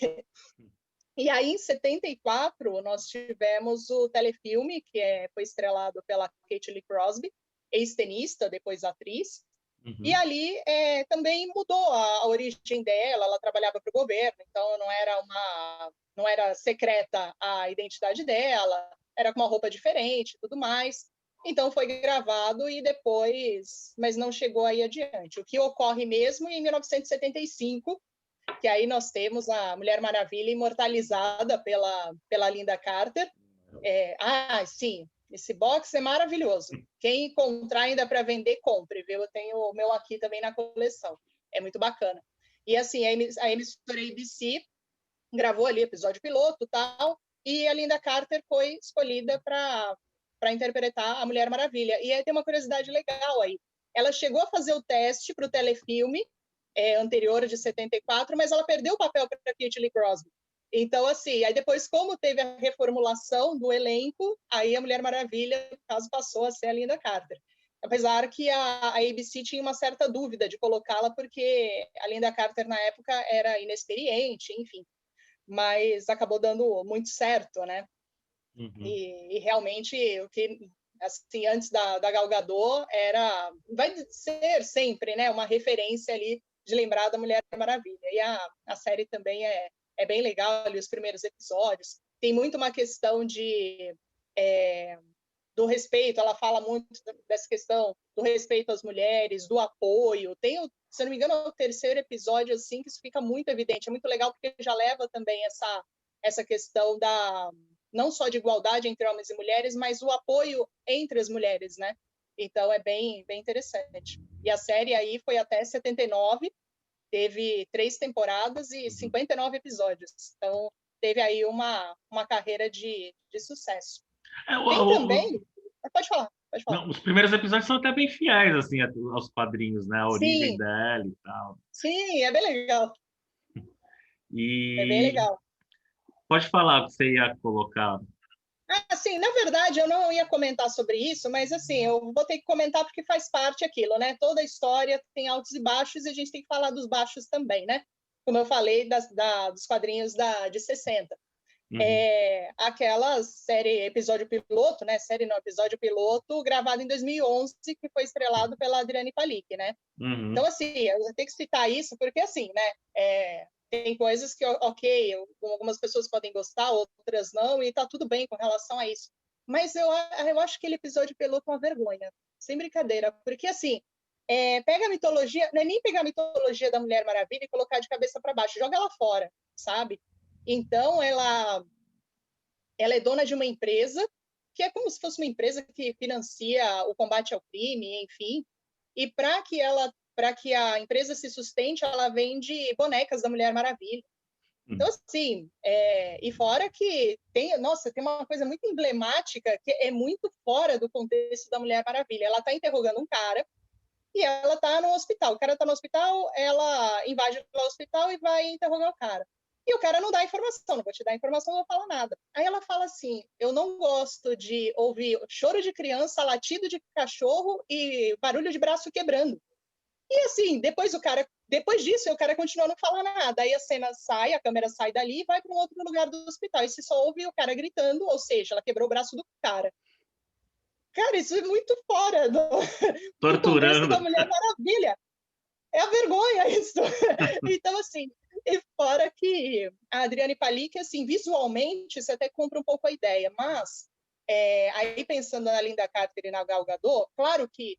E aí, em 74, nós tivemos o telefilme, que foi estrelado pela Kate Lee Crosby, ex-tenista, depois atriz. E ali também mudou a origem dela, ela trabalhava para o governo, então não era secreta a identidade dela, era com uma roupa diferente e tudo mais. Então foi gravado e depois, mas não chegou aí adiante. O que ocorre mesmo em 1975, que aí nós temos a Mulher Maravilha imortalizada pela Linda Carter. Sim, esse box é maravilhoso. Quem encontrar ainda para vender, compre, viu? Eu tenho o meu aqui também na coleção. É muito bacana. E assim, a emissora ABC gravou ali episódio piloto e tal, e a Linda Carter foi escolhida para interpretar a Mulher Maravilha. E aí tem uma curiosidade legal aí. Ela chegou a fazer o teste para o telefilme anterior, de 74, mas ela perdeu o papel para Kate Lee Crosby. Então, assim, aí depois, como teve a reformulação do elenco, aí a Mulher Maravilha, no caso, passou a ser a Linda Carter. Apesar que a ABC tinha uma certa dúvida de colocá-la, porque a Linda Carter, na época, era inexperiente, enfim. Mas acabou dando muito certo, né? E realmente, o que, assim, antes da Gal Gadot, vai ser sempre, né, uma referência ali de lembrar da Mulher Maravilha. E a série também é bem legal, ali, os primeiros episódios. Tem muito uma questão do respeito, ela fala muito dessa questão do respeito às mulheres, do apoio. Se não me engano, é o terceiro episódio, assim, que isso fica muito evidente. É muito legal, porque já leva também essa questão não só de igualdade entre homens e mulheres, mas o apoio entre as mulheres, né? Então, é bem, bem interessante. E a série aí foi até 79, teve 3 temporadas e 59 episódios. Então, teve aí uma carreira de sucesso. Tem também... Pode falar. Não, os primeiros episódios são até bem fiéis, assim, aos quadrinhos, né? A origem dela e tal. Sim, é bem legal. É bem legal. Pode falar o que você ia colocar. Sim, na verdade, eu não ia comentar sobre isso, mas assim, eu vou ter que comentar porque faz parte aquilo, né? Toda história tem altos e baixos e a gente tem que falar dos baixos também, né? Como eu falei dos quadrinhos de 60. Aquela série, episódio piloto, né? Série não, episódio piloto, gravado em 2011, que foi estrelado pela Adriane Palicki, né? Então, assim, eu tenho que citar isso porque, assim, né? Tem coisas que, ok, algumas pessoas podem gostar, outras não, e tá tudo bem com relação a isso. Mas eu acho aquele episódio piloto uma vergonha, sem brincadeira, porque, assim, pega a mitologia, não é nem pegar a mitologia da Mulher Maravilha e colocar de cabeça para baixo, joga ela fora, sabe? Então, ela é dona de uma empresa, que é como se fosse uma empresa que financia o combate ao crime, enfim, e para que a empresa se sustente, ela vende bonecas da Mulher Maravilha. Então, assim, e fora que tem uma coisa muito emblemática que é muito fora do contexto da Mulher Maravilha. Ela está interrogando um cara e ela está no hospital. O cara está no hospital, ela invade o hospital e vai interrogar o cara. E o cara não dá informação, não vou te dar informação, não vou falar nada. Aí ela fala assim, eu não gosto de ouvir choro de criança, latido de cachorro e barulho de braço quebrando. E assim, depois disso, o cara continua a não falar nada. Aí a cena sai, a câmera sai dali e vai para um outro lugar do hospital. E se só ouve o cara gritando, ou seja, ela quebrou o braço do cara. Cara, isso é muito fora do contexto da Mulher Maravilha. É a vergonha isso. Então, assim, e fora que a Adriane Palicki, assim, visualmente, você até compra um pouco a ideia, mas aí pensando na Linda Carter e na Gal Gadot, claro que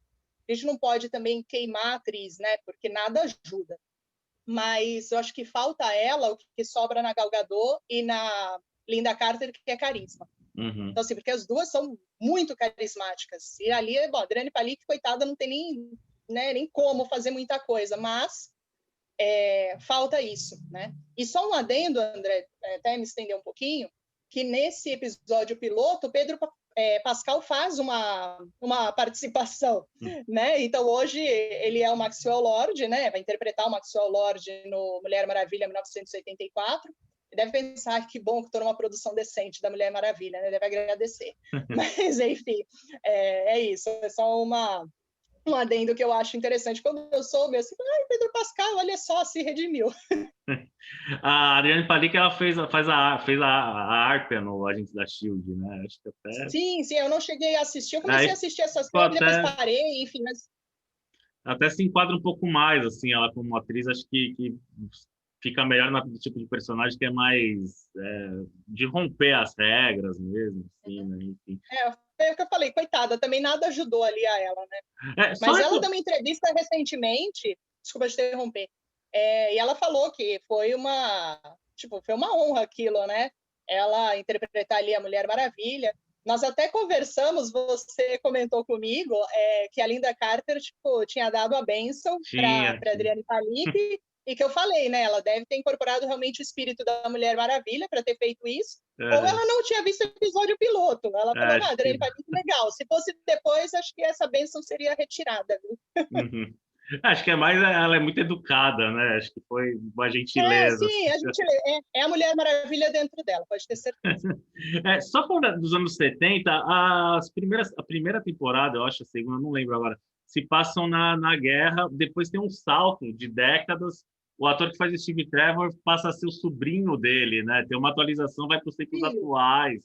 a gente não pode também queimar a atriz, né? Porque nada ajuda. Mas eu acho que falta a ela o que sobra na Gal Gadot e na Linda Carter, que é carisma. Então, assim, porque as duas são muito carismáticas. E ali, bom, a Adriane Palicki, coitada, não tem nem como fazer muita coisa, mas falta isso, né? E só um adendo, André, até me estender um pouquinho, que nesse episódio piloto, Pedro Pascal faz uma participação, né? Então, hoje, ele é o Maxwell Lord, né? Vai interpretar o Maxwell Lord no Mulher Maravilha, 1984. Deve pensar que bom que estou numa produção decente da Mulher Maravilha, né? Deve agradecer. Mas, enfim, é isso. É só um adendo que eu acho interessante. Quando eu soube, assim, Pedro Pascal, olha só, se redimiu. A Adriane Palicki, ela fez a Harper no Agentes da S.H.I.E.L.D., né? Acho que até... Sim, eu não cheguei a assistir. Eu comecei a Aí, assistir essa série, depois até, parei, enfim, mas... até se enquadra um pouco mais, assim, ela como atriz, acho que fica melhor no tipo de personagem que é mais de romper as regras mesmo, assim, né? Enfim. É o que eu falei, coitada, também nada ajudou ali a ela, né? Só Mas ela deu uma entrevista recentemente, desculpa te interromper, e ela falou que foi foi uma honra aquilo, né? Ela interpretar ali a Mulher Maravilha. Nós até conversamos, você comentou comigo que a Linda Carter tinha dado a bênção para tinha. Adriane Palicki, e que eu falei, né? Ela deve ter incorporado realmente o espírito da Mulher Maravilha para ter feito isso, ou ela não tinha visto o episódio piloto. Ela falou, Acho que... Adriane Palicki, legal. Se fosse depois, acho que essa bênção seria retirada, viu? Uhum. Acho que ela é muito educada, né? Acho que foi uma gentileza. Sim, a gente é a Mulher Maravilha dentro dela, pode ter certeza. Só dos anos 70, a primeira temporada, eu acho, a segunda, não lembro agora, se passam na guerra, depois tem um salto de décadas, o ator que faz o Steve Trevor passa a ser o sobrinho dele, né? Tem uma atualização, vai para os tempos Sim. atuais.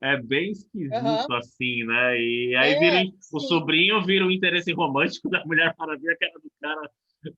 É bem esquisito, Uhum. assim, né? E aí o Sim. sobrinho vira o interesse romântico da Mulher Maravilha, que era do cara.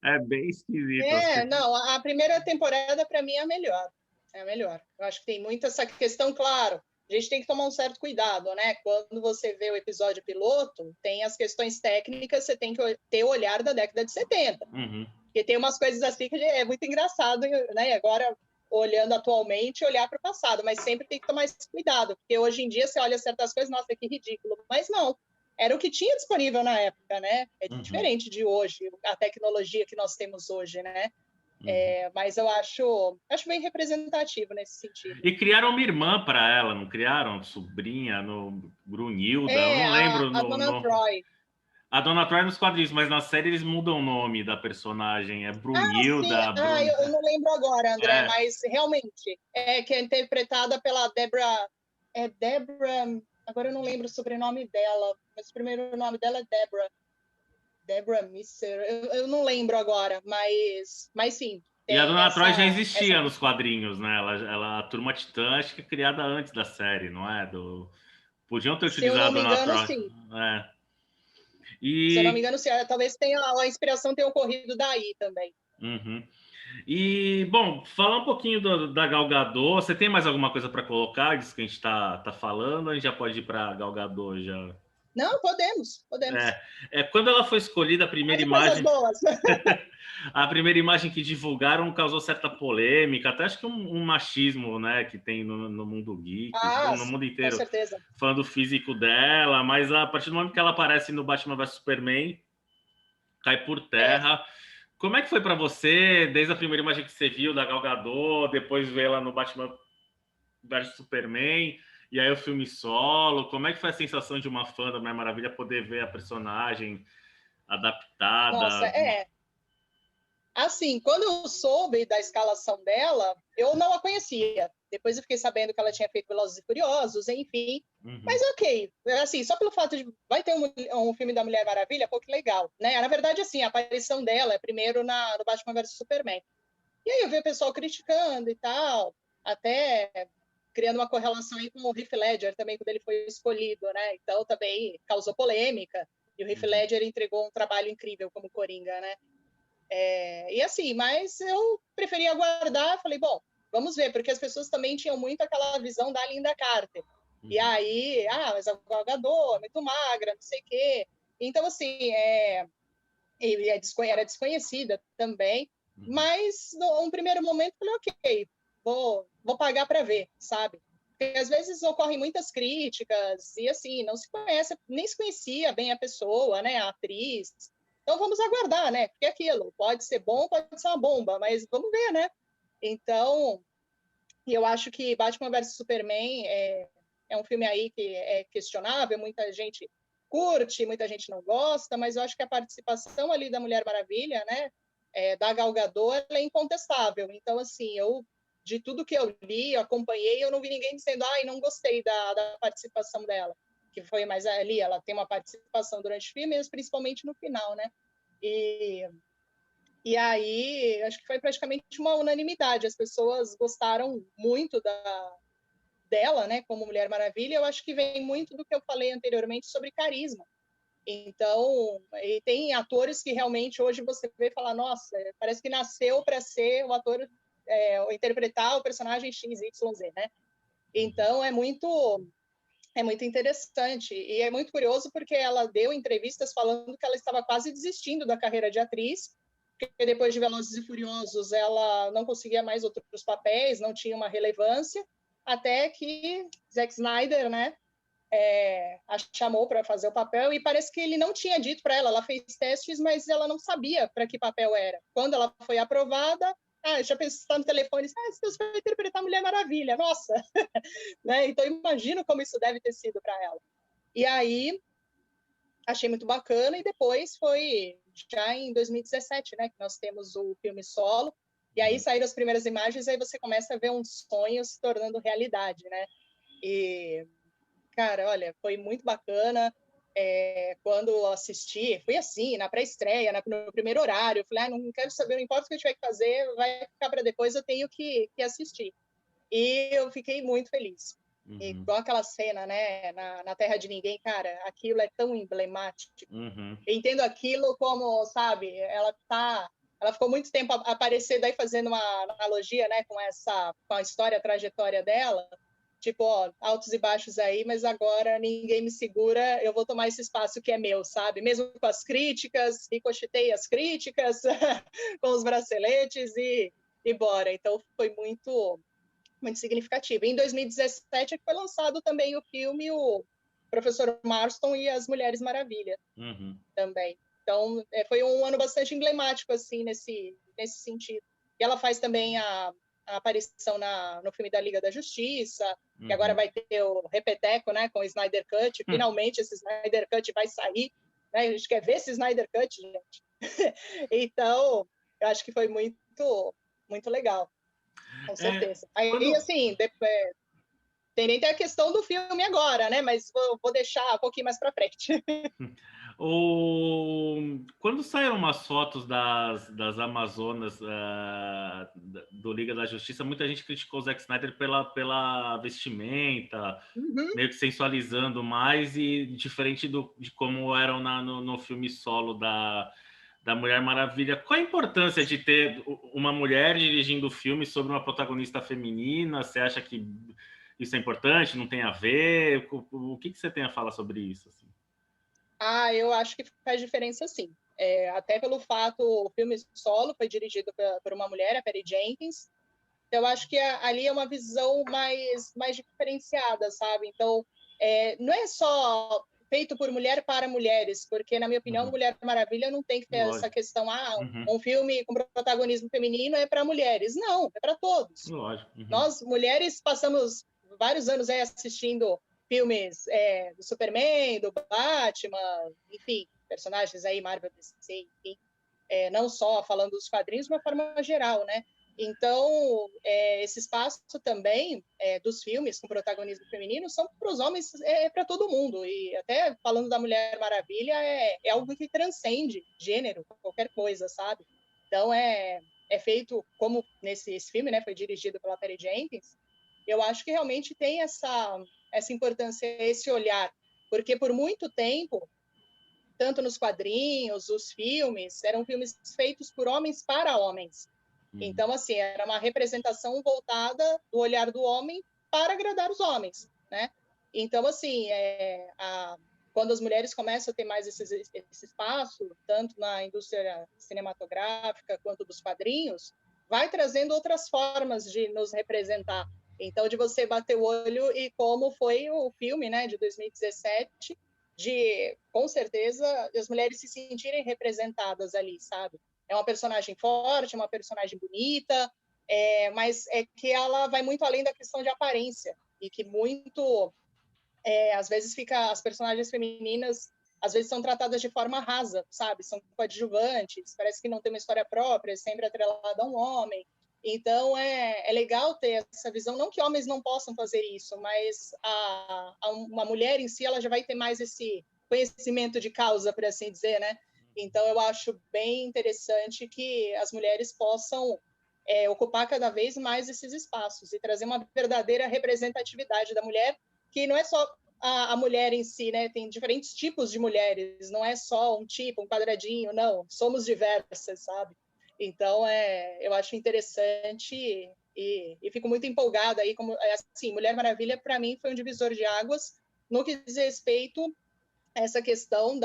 É bem esquisito, assim. Não, a primeira temporada, para mim, é a melhor. É a melhor. Eu acho que tem muito essa questão, claro. A gente tem que tomar um certo cuidado, né? Quando você vê o episódio piloto, tem as questões técnicas, você tem que ter o olhar da década de 70. Uhum. Porque tem umas coisas assim que é muito engraçado, né? Agora, olhando atualmente, olhar para o passado, mas sempre tem que tomar esse cuidado, porque hoje em dia você olha certas coisas, nossa, que ridículo. Mas não, era o que tinha disponível na época, né? É diferente de hoje, a tecnologia que nós temos hoje, né? Mas eu acho bem representativo nesse sentido. E criaram uma irmã para ela, não criaram? Sobrinha, no Brunilda, eu não lembro A Donna Troy. A Dona Troy nos quadrinhos, mas na série eles mudam o nome da personagem. É Sim, Brunilda, eu não lembro agora, André, É, mas realmente que é interpretada pela Deborah. Agora eu não lembro o sobrenome dela, mas o primeiro nome dela é Deborah. Deborah Misser, eu não lembro agora, mas sim, e a tem Dona Troy já essa existia nos questão. quadrinhos, né? A Turma Titã, acho que é criada antes da série, não é? Podiam ter Se eu não utilizado a me Dona engano, Troy. sim. É. Se eu não me E, engano, sim. Talvez a inspiração tenha ocorrido daí também. uhum. E, bom, falar um pouquinho da Gal Gadot. Você tem mais alguma coisa para colocar disso que a gente está falando? A gente já pode ir para a Gal Gadot já. Não, podemos. Quando ela foi escolhida, a primeira Fale coisas imagem. boas. A primeira imagem que divulgaram causou certa polêmica, até acho que um machismo, né, que tem no mundo geek, bom, no mundo Com inteiro, certeza. fã do físico dela, mas a partir do momento que ela aparece no Batman vs Superman, cai por É. terra. Como é que foi para você, desde a primeira imagem que você viu da Gal Gadot, depois ver ela no Batman vs Superman, e aí o filme solo, como é que foi a sensação de uma fã da Mulher Maravilha poder ver a personagem Nossa, adaptada? Assim, quando eu soube da escalação dela, eu não a conhecia. Depois eu fiquei sabendo que ela tinha feito Velozes e Furiosos, enfim. Uhum. Mas ok, assim, só pelo fato de vai ter um filme da Mulher Maravilha, pô, que legal, né? Na verdade, assim, a aparição dela é primeiro no Batman vs Superman. E aí eu vi o pessoal criticando e tal, até criando uma correlação aí com o Heath Ledger também, quando ele foi escolhido, né? Então também causou polêmica. E o Heath Uhum. Ledger entregou um trabalho incrível como Coringa, né? E assim, mas eu preferi aguardar, falei, bom, vamos ver, porque as pessoas também tinham muito aquela visão da Linda Carter. E Uhum. aí, mas a Gal Gadot é muito magra, não sei o quê. Então, assim, era desconhecida também, Uhum. mas num primeiro momento falei, ok, vou pagar para ver, sabe? Porque às vezes ocorrem muitas críticas e assim, não se conhece, nem se conhecia bem a pessoa, né, a atriz. Então vamos aguardar, né? Porque aquilo pode ser bom, pode ser uma bomba, mas vamos ver, né? Então, eu acho que Batman vs Superman é é um filme aí que é questionável, muita gente curte, muita gente não gosta, mas eu acho que a participação ali da Mulher Maravilha, né, da Gal Gadot, ela é incontestável. Então, assim, de tudo que eu li, eu acompanhei, eu não vi ninguém dizendo, ai, não gostei da participação dela, que foi mais ali, ela tem uma participação durante o filme, mas principalmente no final, né? E aí, acho que foi praticamente uma unanimidade, as pessoas gostaram muito dela, né, como Mulher Maravilha. Eu acho que vem muito do que eu falei anteriormente sobre carisma. Então, e tem atores que realmente hoje você vê e fala, nossa, parece que nasceu para ser o ator, interpretar o personagem XYZ, né? Então, é muito interessante. E é muito curioso porque ela deu entrevistas falando que ela estava quase desistindo da carreira de atriz, porque depois de Velozes e Furiosos ela não conseguia mais outros papéis, não tinha uma relevância, até que Zack Snyder, né, a chamou para fazer o papel, e parece que ele não tinha dito para ela fez testes, mas ela não sabia para que papel era. Quando ela foi aprovada, já pensou, está no telefone, você vai interpretar Mulher Maravilha, nossa! Né? Então, imagino como isso deve ter sido para ela. E aí, achei muito bacana, e depois foi já em 2017, né, que nós temos o filme Solo, e aí saíram as primeiras imagens, e aí você começa a ver um sonho se tornando realidade, né? E, cara, olha, foi muito bacana. Quando eu assisti, fui assim, na pré-estreia, no primeiro horário, eu falei, não quero saber, não importa o que eu tiver que fazer, vai ficar para depois, eu tenho que assistir. E eu fiquei muito feliz. Igual aquela cena, né, na Terra de Ninguém, cara, aquilo é tão emblemático. Eu entendo aquilo como, sabe, ela ficou muito tempo a aparecer, daí fazendo uma analogia, né, com a história, a trajetória dela, tipo, ó, altos e baixos aí, mas agora ninguém me segura, eu vou tomar esse espaço que é meu, sabe? Mesmo com as críticas, ricochetei as críticas, com os braceletes e bora. Então, foi muito significativo. Em 2017 é que foi lançado também o filme O Professor Marston e as Mulheres Maravilha, também. Então, foi um ano bastante emblemático, assim, nesse sentido. E ela faz também a aparição no filme da Liga da Justiça, que agora vai ter o repeteco, né, com o Snyder Cut. Finalmente esse Snyder Cut vai sair, né? A gente quer ver esse Snyder Cut, gente. Então, eu acho que foi muito, muito legal, com certeza. Aí, assim, tem nem a questão do filme agora, né? Mas vou deixar um pouquinho mais para frente. Quando saíram umas fotos das Amazonas do Liga da Justiça, muita gente criticou o Zack Snyder pela vestimenta, meio que sensualizando mais, e diferente de como eram no filme solo da Mulher Maravilha. Qual a importância de ter uma mulher dirigindo o filme sobre uma protagonista feminina? Você acha que isso é importante? Não tem a ver? O que você tem a falar sobre isso? Assim? Eu acho que faz diferença, sim. Até pelo fato, o filme solo foi dirigido por uma mulher, a Patty Jenkins. Então, eu acho que ali é uma visão mais diferenciada, sabe? Então, não é só feito por mulher para mulheres, porque, na minha opinião, Mulher Maravilha não tem que ter essa questão, um filme com protagonismo feminino é para mulheres. Não, é para todos. Lógico. Nós, mulheres, passamos vários anos aí assistindo filmes do Superman, do Batman, enfim, personagens aí, Marvel, DC, enfim, não só falando dos quadrinhos, de uma forma geral, né? Então, esse espaço também dos filmes com protagonismo feminino são para os homens, para todo mundo. E até falando da Mulher Maravilha, é algo que transcende gênero, qualquer coisa, sabe? Então, é feito como esse filme, né? Foi dirigido pela Patty Jenkins. Eu acho que realmente tem essa importância, esse olhar, porque por muito tempo, tanto nos quadrinhos, os filmes, eram filmes feitos por homens para homens. Então, assim, era uma representação voltada do olhar do homem para agradar os homens, né? Então, assim, quando as mulheres começam a ter mais esse espaço, tanto na indústria cinematográfica quanto dos quadrinhos, vai trazendo outras formas de nos representar. Então, de você bater o olho, e como foi o filme, né, de 2017, de, com certeza, as mulheres se sentirem representadas ali, sabe? É uma personagem forte, uma personagem bonita, mas é que ela vai muito além da questão de aparência, e que muito às vezes as personagens femininas às vezes são tratadas de forma rasa, sabe? São coadjuvantes, parece que não tem uma história própria, sempre atrelada a um homem. Então, é legal ter essa visão, não que homens não possam fazer isso, mas uma mulher em si, ela já vai ter mais esse conhecimento de causa, por assim dizer, né? Então, eu acho bem interessante que as mulheres possam ocupar cada vez mais esses espaços e trazer uma verdadeira representatividade da mulher, que não é só a mulher em si, né? Tem diferentes tipos de mulheres, não é só um tipo, um quadradinho, não. Somos diversas, sabe? Então, eu acho interessante e fico muito empolgada aí. Assim, Mulher Maravilha, para mim, foi um divisor de águas no que diz respeito a essa questão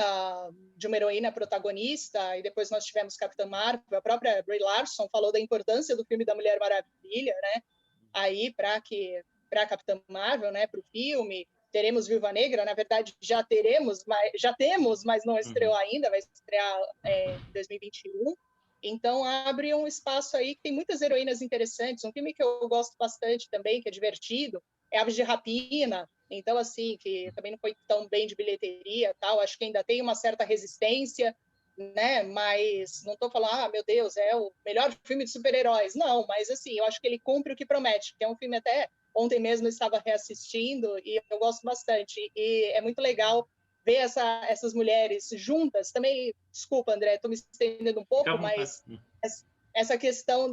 de uma heroína protagonista, e depois nós tivemos Capitã Marvel, a própria Brie Larson falou da importância do filme da Mulher Maravilha, né? Aí, para a Capitã Marvel, né? Para o filme. Teremos Viúva Negra, na verdade já temos, mas não estreou ainda, vai estrear em 2021. Então abre um espaço aí que tem muitas heroínas interessantes. Um filme que eu gosto bastante também, que é divertido, é Aves de Rapina. Então, assim, que também não foi tão bem de bilheteria, tal. Acho que ainda tem uma certa resistência, né? Mas não estou falando, meu Deus, é o melhor filme de super-heróis. Não, mas assim, eu acho que ele cumpre o que promete, que é um filme até ontem mesmo eu estava reassistindo e eu gosto bastante. E é muito legal ver essas mulheres juntas. Também, desculpa, André, estou me estendendo um pouco, mas essa questão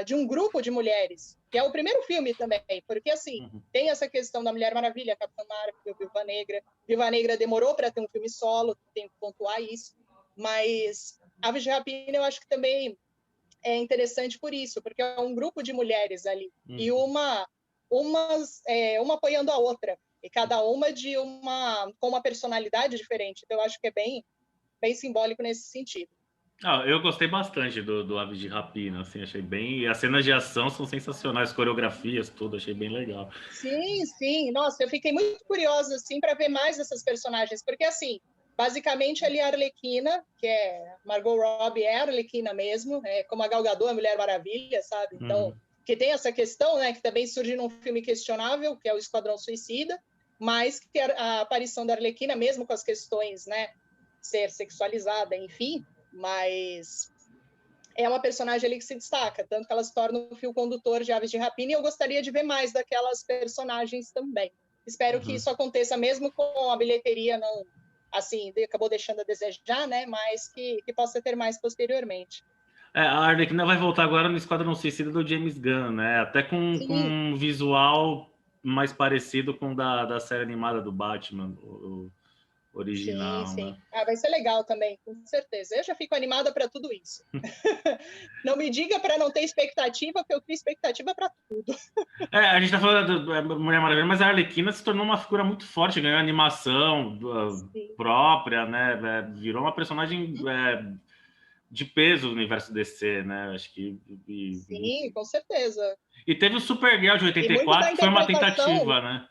de um grupo de mulheres, que é o primeiro filme também, porque assim, tem essa questão da Mulher Maravilha, Capitã Marvel, Viúva Negra. Viúva Negra demorou para ter um filme solo, tenho que pontuar isso, mas Aves de Rapina eu acho que também é interessante por isso, porque é um grupo de mulheres ali, e uma apoiando a outra, e cada uma com uma personalidade diferente. Então, eu acho que é bem, bem simbólico nesse sentido. Eu gostei bastante do Aves de Rapina, assim, achei bem... As cenas de ação são sensacionais, coreografias, tudo, achei bem legal. Sim, sim. Nossa, eu fiquei muito curiosa, assim, para ver mais dessas personagens, porque, assim, basicamente ali a Arlequina, que é Margot Robbie, é a Arlequina mesmo, como a Gal Gadot, a Mulher Maravilha, sabe? Então, que tem essa questão, né, que também surge num filme questionável, que é o Esquadrão Suicida, mas que a aparição da Arlequina, mesmo com as questões, né, ser sexualizada, enfim, mas é uma personagem ali que se destaca, tanto que ela se torna o fio condutor de Aves de Rapina, e eu gostaria de ver mais daquelas personagens também. Espero que isso aconteça, mesmo com a bilheteria não, assim, acabou deixando a desejar, né? Mas que possa ter mais posteriormente. A Arlequina vai voltar agora no Esquadrão Suicida do James Gunn, né? Até com um visual mais parecido com o da série animada do Batman, o original, sim. né? Vai ser legal também, com certeza. Eu já fico animada para tudo isso. Não me diga para não ter expectativa, porque eu tenho expectativa para tudo. A gente tá falando da Mulher Maravilha, mas a Arlequina se tornou uma figura muito forte, ganhou animação própria, né? Virou uma personagem de peso no universo DC, né? Acho que... Sim, com certeza. E teve o Supergirl de E muito 84, da que foi uma interpretação... tentativa, né?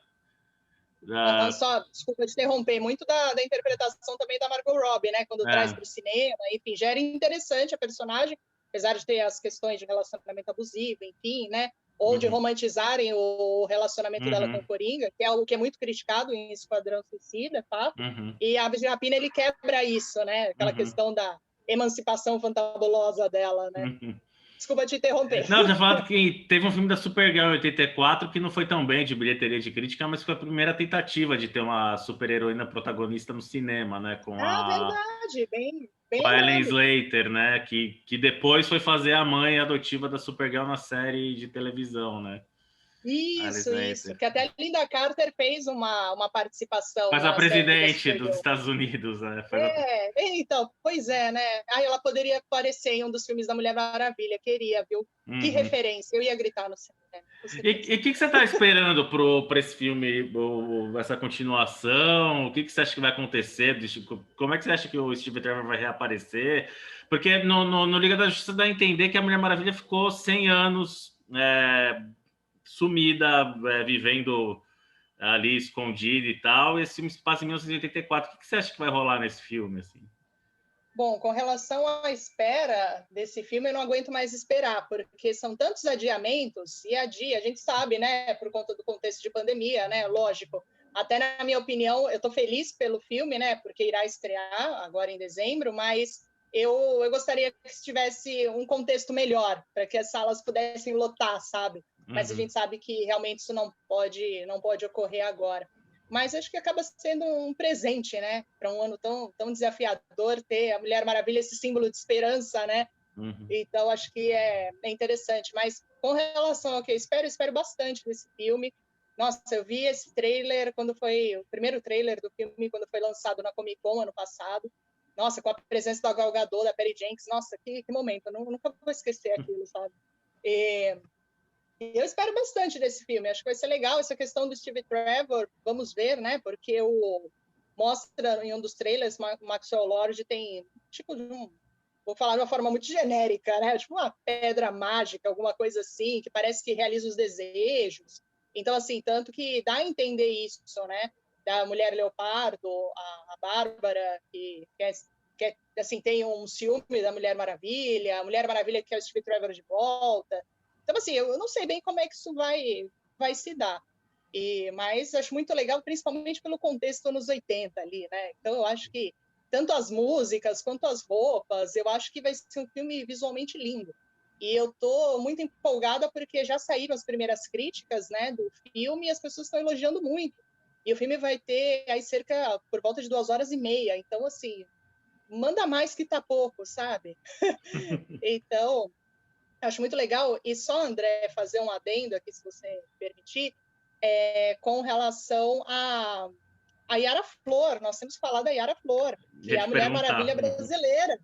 Só, desculpa te interromper, muito da interpretação também da Margot Robbie, né? Quando traz para o cinema, enfim, já era interessante a personagem, apesar de ter as questões de relacionamento abusivo, enfim, né? Ou de romantizarem o relacionamento dela com o Coringa, que é algo que é muito criticado em Esquadrão Suicida, tá? E a Aves de Rapina, ele quebra isso, né? Aquela questão da emancipação fantabulosa dela, né? Desculpa te interromper. Não, eu tinha falado que teve um filme da Supergirl em 84 que não foi tão bem de bilheteria de crítica, mas foi a primeira tentativa de ter uma super-heroína protagonista no cinema, né? Verdade, bem com a Ellen lembrado. Slater, né? Que depois foi fazer a mãe adotiva da Supergirl na série de televisão, né? Isso, que até a Linda Carter fez uma participação Mas a na série da presidente dos Supergirl. Estados Unidos, né? Então, pois é, né? Ela poderia aparecer em um dos filmes da Mulher Maravilha, queria, viu? Que referência, eu ia gritar no cinema. E o que você está esperando para esse filme, essa continuação? O que você acha que vai acontecer? Como é que você acha que o Steve Trevor vai reaparecer? Porque no Liga da Justiça dá a entender que a Mulher Maravilha ficou 100 anos sumida, vivendo ali escondida e tal. Esse filme se passa em 1984. O que você acha que vai rolar nesse filme? Assim? Bom, com relação à espera desse filme, eu não aguento mais esperar, porque são tantos adiamentos, e a gente sabe, né, por conta do contexto de pandemia, né, lógico, Até na minha opinião, eu estou feliz pelo filme, né? Porque irá estrear agora em dezembro, mas eu gostaria que tivesse um contexto melhor, para que as salas pudessem lotar, sabe? Mas a gente sabe que realmente isso não pode ocorrer agora. Mas acho que acaba sendo um presente, né? Para um ano tão desafiador, ter a Mulher Maravilha, esse símbolo de esperança, né? Então, acho que é interessante. Mas com relação ao que eu espero bastante desse filme. Nossa, eu vi esse trailer quando foi o primeiro trailer do filme, quando foi lançado na Comic Con ano passado. Nossa, com a presença da Gal Gadot, da Patty Jenkins, nossa, que momento, eu nunca vou esquecer aquilo, sabe? E eu espero bastante desse filme, acho que vai ser legal essa questão do Steve Trevor, vamos ver, né? Porque mostra em um dos trailers, Maxwell Lord tem tipo vou falar de uma forma muito genérica, né? Tipo uma pedra mágica, alguma coisa assim, que parece que realiza os desejos. Então, assim, tanto que dá a entender isso, né? Da Mulher Leopardo, a Bárbara, que assim, tem um ciúme da Mulher Maravilha, a Mulher Maravilha que quer o Steve Trevor de volta. Então, assim, eu não sei bem como é que isso vai se dar. Mas acho muito legal, principalmente pelo contexto anos 80 ali, né? Então, eu acho que tanto as músicas quanto as roupas, eu acho que vai ser um filme visualmente lindo. E eu estou muito empolgada porque já saíram as primeiras críticas, né, do filme e as pessoas estão elogiando muito. E o filme vai ter aí cerca, por volta de 2 horas e meia. Então, assim, manda mais que tá pouco, sabe? Então, acho muito legal. E só, André, fazer um adendo aqui, se você permitir, com relação a Yara Flor. Nós temos que falar da Yara Flor, que Ia é a te Mulher perguntar. Maravilha brasileira.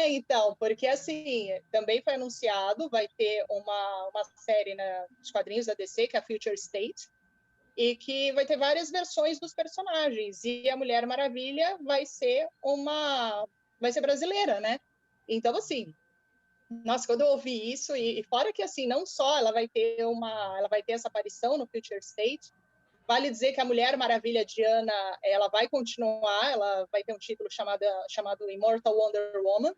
Então, porque assim, também foi anunciado, vai ter uma série nos quadrinhos da DC, que é a Future State, e que vai ter várias versões dos personagens, e a Mulher Maravilha vai ser brasileira, né? Então, assim, nossa, quando eu ouvi isso, e fora que assim, não só ela vai ter essa aparição no Future State, vale dizer que a Mulher Maravilha Diana, ela vai continuar, ela vai ter um título chamado Immortal Wonder Woman,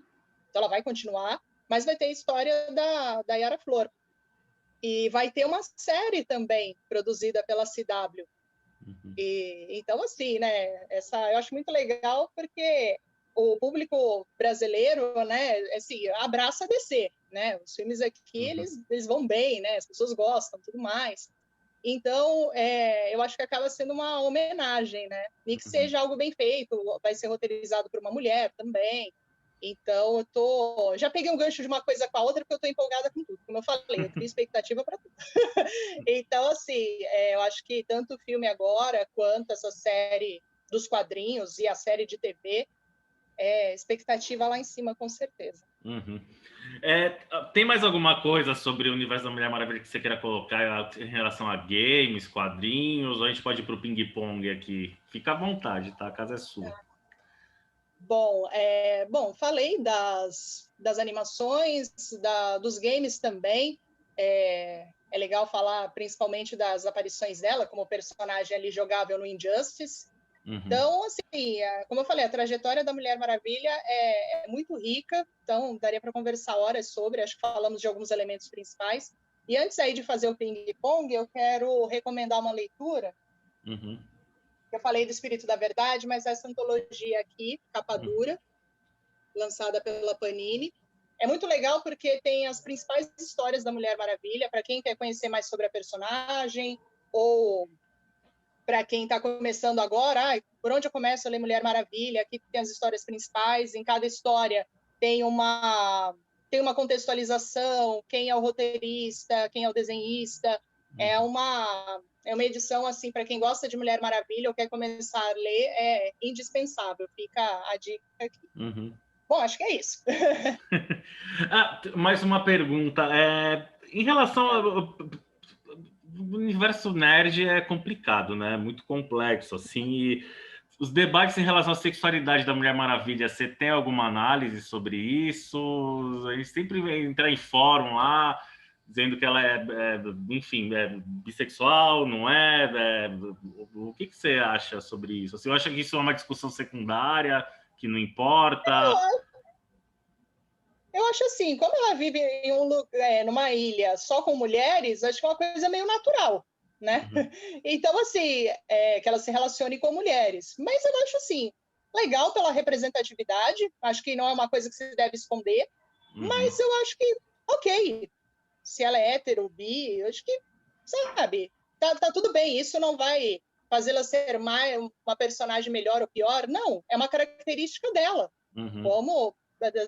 então ela vai continuar, mas vai ter a história da Yara Flor. E vai ter uma série também produzida pela CW. Então, assim, né, eu acho muito legal porque o público brasileiro, né, assim, abraça a DC, né? Os filmes aqui, eles vão bem, né? As pessoas gostam, tudo mais. Então, eu acho que acaba sendo uma homenagem, né? E que seja algo bem feito, vai ser roteirizado por uma mulher também. Então, já peguei um gancho de uma coisa com a outra, porque eu estou empolgada com tudo. Como eu falei, eu crio expectativa para tudo. Então, assim, eu acho que tanto o filme agora, quanto essa série dos quadrinhos e a série de TV, expectativa lá em cima, com certeza. Tem mais alguma coisa sobre o universo da Mulher Maravilha que você queira colocar em relação a games, quadrinhos, ou a gente pode ir para o ping-pong aqui? Fica à vontade, tá? A casa é sua. Bom, falei das animações, dos games também. É legal falar principalmente das aparições dela como personagem ali jogável no Injustice. Então, assim, como eu falei, a trajetória da Mulher Maravilha é muito rica, então daria para conversar horas sobre, acho que falamos de alguns elementos principais. E antes aí de fazer o ping-pong, eu quero recomendar uma leitura. Eu falei do Espírito da Verdade, mas essa antologia aqui, capa dura, lançada pela Panini, é muito legal porque tem as principais histórias da Mulher Maravilha, para quem quer conhecer mais sobre a personagem, ou para quem está começando agora, por onde eu começo a ler Mulher Maravilha? Aqui tem as histórias principais, em cada história tem uma contextualização, quem é o roteirista, quem é o desenhista. É uma edição, assim, para quem gosta de Mulher Maravilha ou quer começar a ler, é indispensável. Fica a dica aqui. Bom, acho que é isso. Mais uma pergunta. Em relação ao o universo nerd é complicado, né? Muito complexo, assim. E os debates em relação à sexualidade da Mulher Maravilha, você tem alguma análise sobre isso? A gente sempre entra em fórum lá, dizendo que ela enfim, bissexual, não é? O que você acha sobre isso? Você acha que isso é uma discussão secundária, que não importa? Eu acho assim, como ela vive em numa ilha só com mulheres, acho que é uma coisa meio natural. né? Então, assim, que ela se relacione com mulheres. Mas eu acho, assim, legal pela representatividade, acho que não é uma coisa que se deve esconder, mas eu acho que, ok, se ela é hétero, bi, eu acho que, sabe, tá tudo bem, isso não vai fazê-la ser mais uma personagem melhor ou pior, não, é uma característica dela, como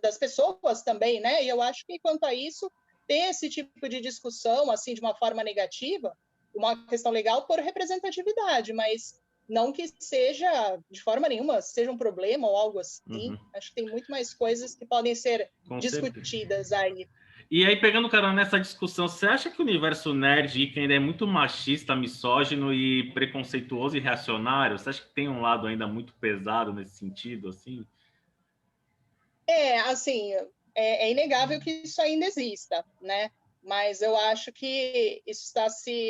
das pessoas também, né? E eu acho que, quanto a isso, ter esse tipo de discussão, assim, de uma forma negativa, uma questão legal por representatividade, mas não que seja, de forma nenhuma, seja um problema ou algo assim. Acho que tem muito mais coisas que podem ser Com discutidas aí. E aí, pegando, cara, nessa discussão, você acha que o universo nerd que ainda é muito machista, misógino e preconceituoso e reacionário, você acha que tem um lado ainda muito pesado nesse sentido, assim? Assim, é inegável que isso ainda exista, né? Mas eu acho que isso está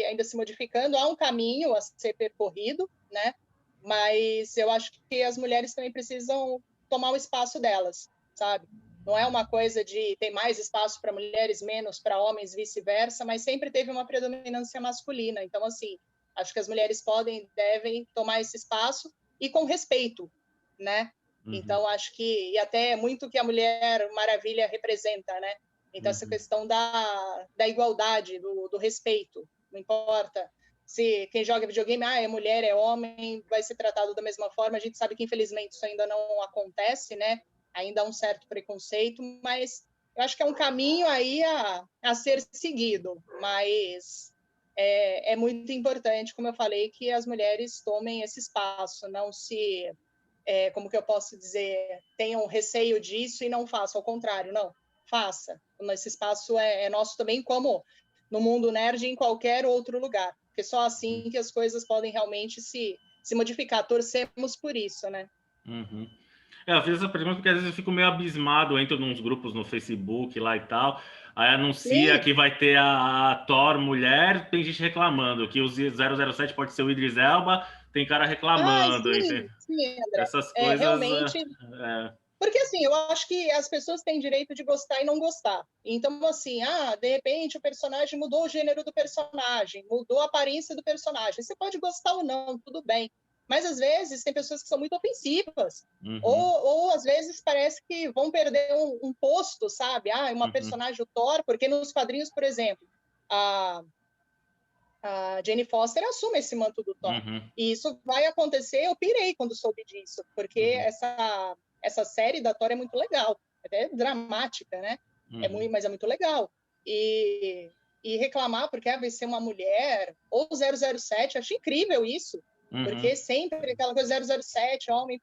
ainda se modificando. Há um caminho a ser percorrido, né? Mas eu acho que as mulheres também precisam tomar o espaço delas, sabe? Não é uma coisa de ter mais espaço para mulheres, menos para homens, vice-versa, mas sempre teve uma predominância masculina. Então, assim, acho que as mulheres podem, devem tomar esse espaço e com respeito, né? Então, acho que, e até muito que a Mulher Maravilha representa, né? Então, essa questão da igualdade, do respeito, não importa se quem joga videogame, é mulher, é homem, vai ser tratado da mesma forma. A gente sabe que, infelizmente, isso ainda não acontece, né? Ainda há um certo preconceito, mas eu acho que é um caminho aí a ser seguido, mas é muito importante, como eu falei, que as mulheres tomem esse espaço, não se como que eu posso dizer, tenham receio disso e não façam, ao contrário, não, faça. Esse espaço é nosso também, como no mundo nerd em qualquer outro lugar, porque só assim que as coisas podem realmente se modificar. Torcemos por isso, né? Eu fiz essa pergunta porque às vezes eu fico meio abismado, entro nos grupos no Facebook lá e tal, aí anuncia Sim. que vai ter a Thor mulher, tem gente reclamando que o 007 pode ser o Idris Elba, tem cara reclamando, Sim, André. essas coisas. Realmente, porque, assim, eu acho que as pessoas têm direito de gostar e não gostar. Então, assim, de repente o personagem mudou o gênero do personagem, mudou a aparência do personagem. Você pode gostar ou não, tudo bem. Mas, às vezes, tem pessoas que são muito ofensivas. Ou às vezes, parece que vão perder um posto, sabe? Uma personagem, o Thor, porque nos quadrinhos, por exemplo, a Jane Foster assume esse manto do Thor. E isso vai acontecer, eu pirei quando soube disso, porque essa série da Thor é muito legal, até dramática, né? Mas é muito legal. E reclamar porque vai ser uma mulher, ou 007, acho incrível isso, porque sempre aquela coisa 007, homem,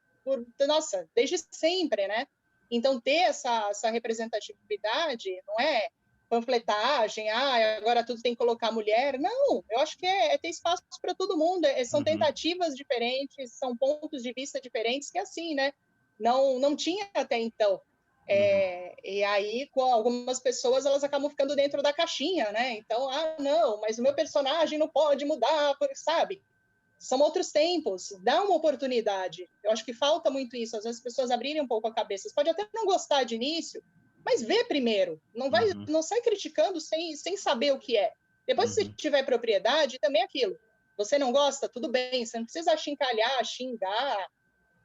nossa, desde sempre, né? Então, ter essa representatividade não é panfletagem, agora tudo tem que colocar mulher. Não, eu acho que é ter espaço para todo mundo. São tentativas diferentes, são pontos de vista diferentes, que assim, né? Não tinha até então. E aí, com algumas pessoas, elas acabam ficando dentro da caixinha, né? Então, não, mas o meu personagem não pode mudar, sabe? São outros tempos, dá uma oportunidade. Eu acho que falta muito isso, às vezes as pessoas abrirem um pouco a cabeça. Você pode até não gostar de início, mas vê primeiro. Não sai criticando sem saber o que é. Depois, se tiver propriedade, também é aquilo. Você não gosta? Tudo bem, você não precisa achincalhar, xingar.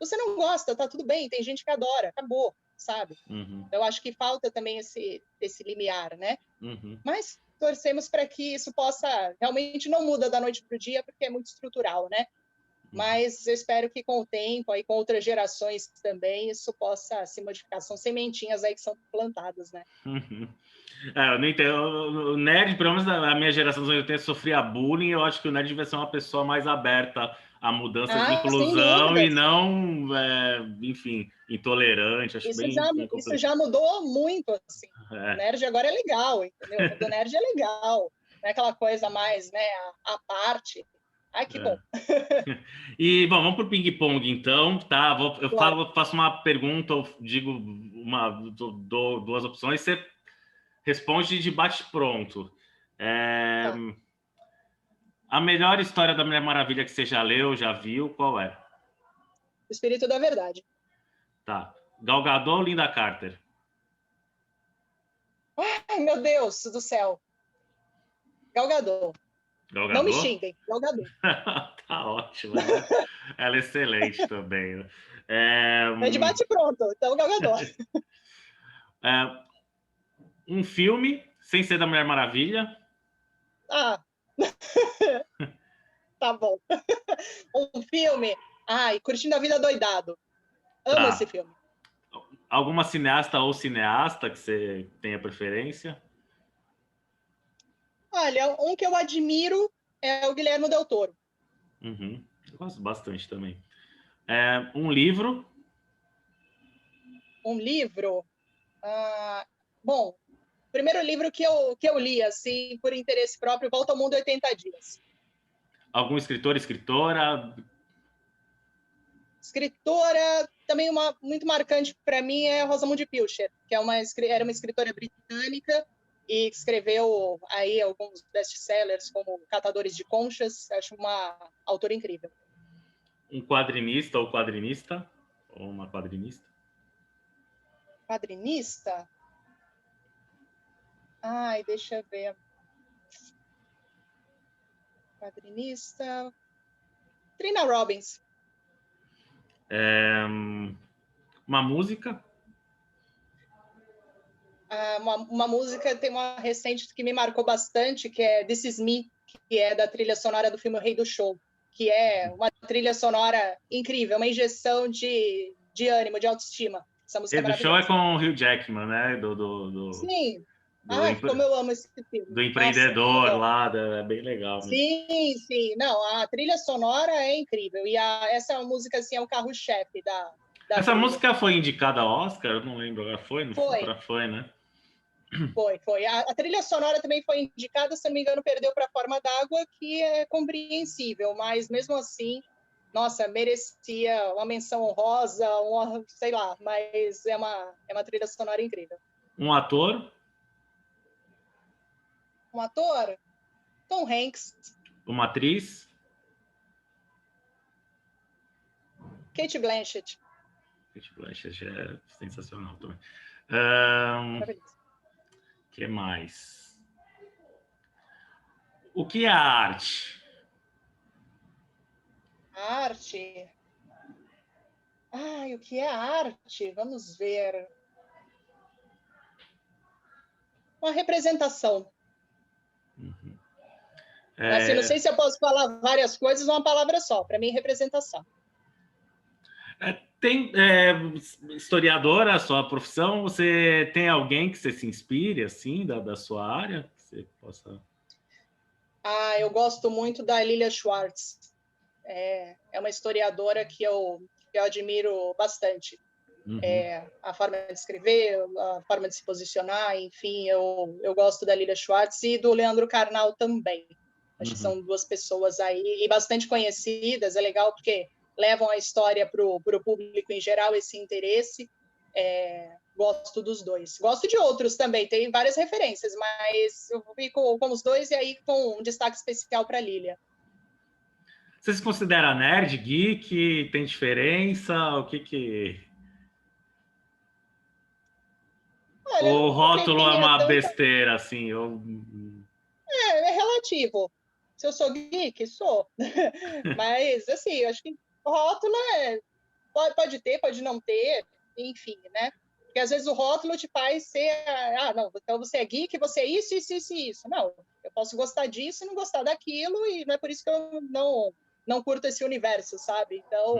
Você não gosta, tá tudo bem, tem gente que adora, acabou, sabe? Eu acho que falta também esse limiar, né? Mas torcemos para que isso possa, realmente não muda da noite para o dia, porque é muito estrutural, né? Mas eu espero que com o tempo, aí com outras gerações também, isso possa se modificar. São sementinhas aí que são plantadas, né? Eu não entendo. O nerd, pelo menos a minha geração dos 80, sofria bullying. Eu acho que o nerd devia ser uma pessoa mais aberta a mudanças de Sem inclusão e dúvidas. não, enfim, intolerante. Acho bem Isso complicado. já mudou muito, assim. O nerd agora é legal, entendeu? O nerd é legal. Não é aquela coisa mais, né, a parte. Ai, que bom. E bom, vamos para o ping-pong, então, tá? Claro. Faço uma pergunta, eu digo dou duas opções, você responde de bate-pronto. Tá. A melhor história da Mulher Maravilha que você já leu, já viu, qual é? O espírito da verdade. Tá. Gal Gadot ou Linda Carter? Ai, meu Deus do céu. Gal Gadot. Gal Não me Gadot? xinguem, Gal Gadot. Tá ótimo, ela é excelente também, né? É, É de bate-pronto, então Gal Gadot. é, um filme, sem ser da Mulher Maravilha. Ah, tá bom. Um filme. Ai, Curtindo a Vida Doidado. Amo esse Tá. filme. Alguma cineasta ou cineasta que você tenha preferência? Olha, um que eu admiro é o Guilherme Del Toro. Uhum. Eu gosto bastante também. Um livro. Um livro. Bom, o primeiro livro que eu li, assim, por interesse próprio, Volta ao Mundo em 80 Dias. Algum escritor, escritora. Escritora, também uma muito marcante para mim é Rosamunde Pilcher, que era uma escritora britânica e escreveu aí alguns best-sellers como Catadores de Conchas. Acho uma autora incrível. Um quadrinista ou quadrinista. Ou uma quadrinista. Quadrinista? Ai, deixa eu ver. Quadrinista. Trina Robbins. Uma música. Uma música, tem uma recente que me marcou bastante, que é This Is Me, que é da trilha sonora do filme O Rei do Show, que é uma trilha sonora incrível, uma injeção de ânimo, de autoestima. Essa música é E do show é maravilhosa. com o Hugh Jackman, né? Sim. Do, Ai, como eu amo esse do filme. Nossa, empreendedor adoro. lá, é bem legal mesmo. Sim, sim. Não, a trilha sonora é incrível. E essa música, assim, é o carro-chefe da Essa trilha. música foi indicada ao Oscar? Eu não lembro, agora foi? Não foi, Foi, agora foi, né? foi. A trilha sonora também foi indicada, se não me engano, perdeu para a Forma d'Água, que é compreensível, mas mesmo assim, nossa, merecia uma menção honrosa, sei lá, mas é uma trilha sonora incrível. Um ator, Um ator, Tom Hanks, uma atriz. Kate Blanchett. Kate Blanchett é sensacional também. Maravilhoso. Que mais? O que é a arte? A arte. Ai, o que é arte? Vamos ver. Uma representação. Assim, não sei se eu posso falar várias coisas ou uma palavra só. Para mim, representação. Tem historiadora, a sua profissão, você tem alguém que você se inspire, assim, da sua área? Que você possa... Eu gosto muito da Lilia Schwartz. É uma historiadora que eu admiro bastante. A forma de escrever, a forma de se posicionar, enfim, eu gosto da Lilia Schwartz e do Leandro Carnal também. Acho que são duas pessoas aí e bastante conhecidas. É legal porque levam a história para o público em geral, esse interesse. Gosto dos dois. Gosto de outros também, tem várias referências, mas eu fico com os dois e aí com um destaque especial para a Lilia. Você se considera nerd, geek? Tem diferença? O que... Olha, O não rótulo é teria uma tanta... besteira, assim? É relativo. Se eu sou geek, sou. Mas, assim, eu acho que rótulo pode ter, pode não ter, enfim, né? Porque às vezes o rótulo te faz ser, não, então você é geek, você é isso, isso, isso, isso. Não, eu posso gostar disso e não gostar daquilo, e não é por isso que eu não curto esse universo, sabe? Então,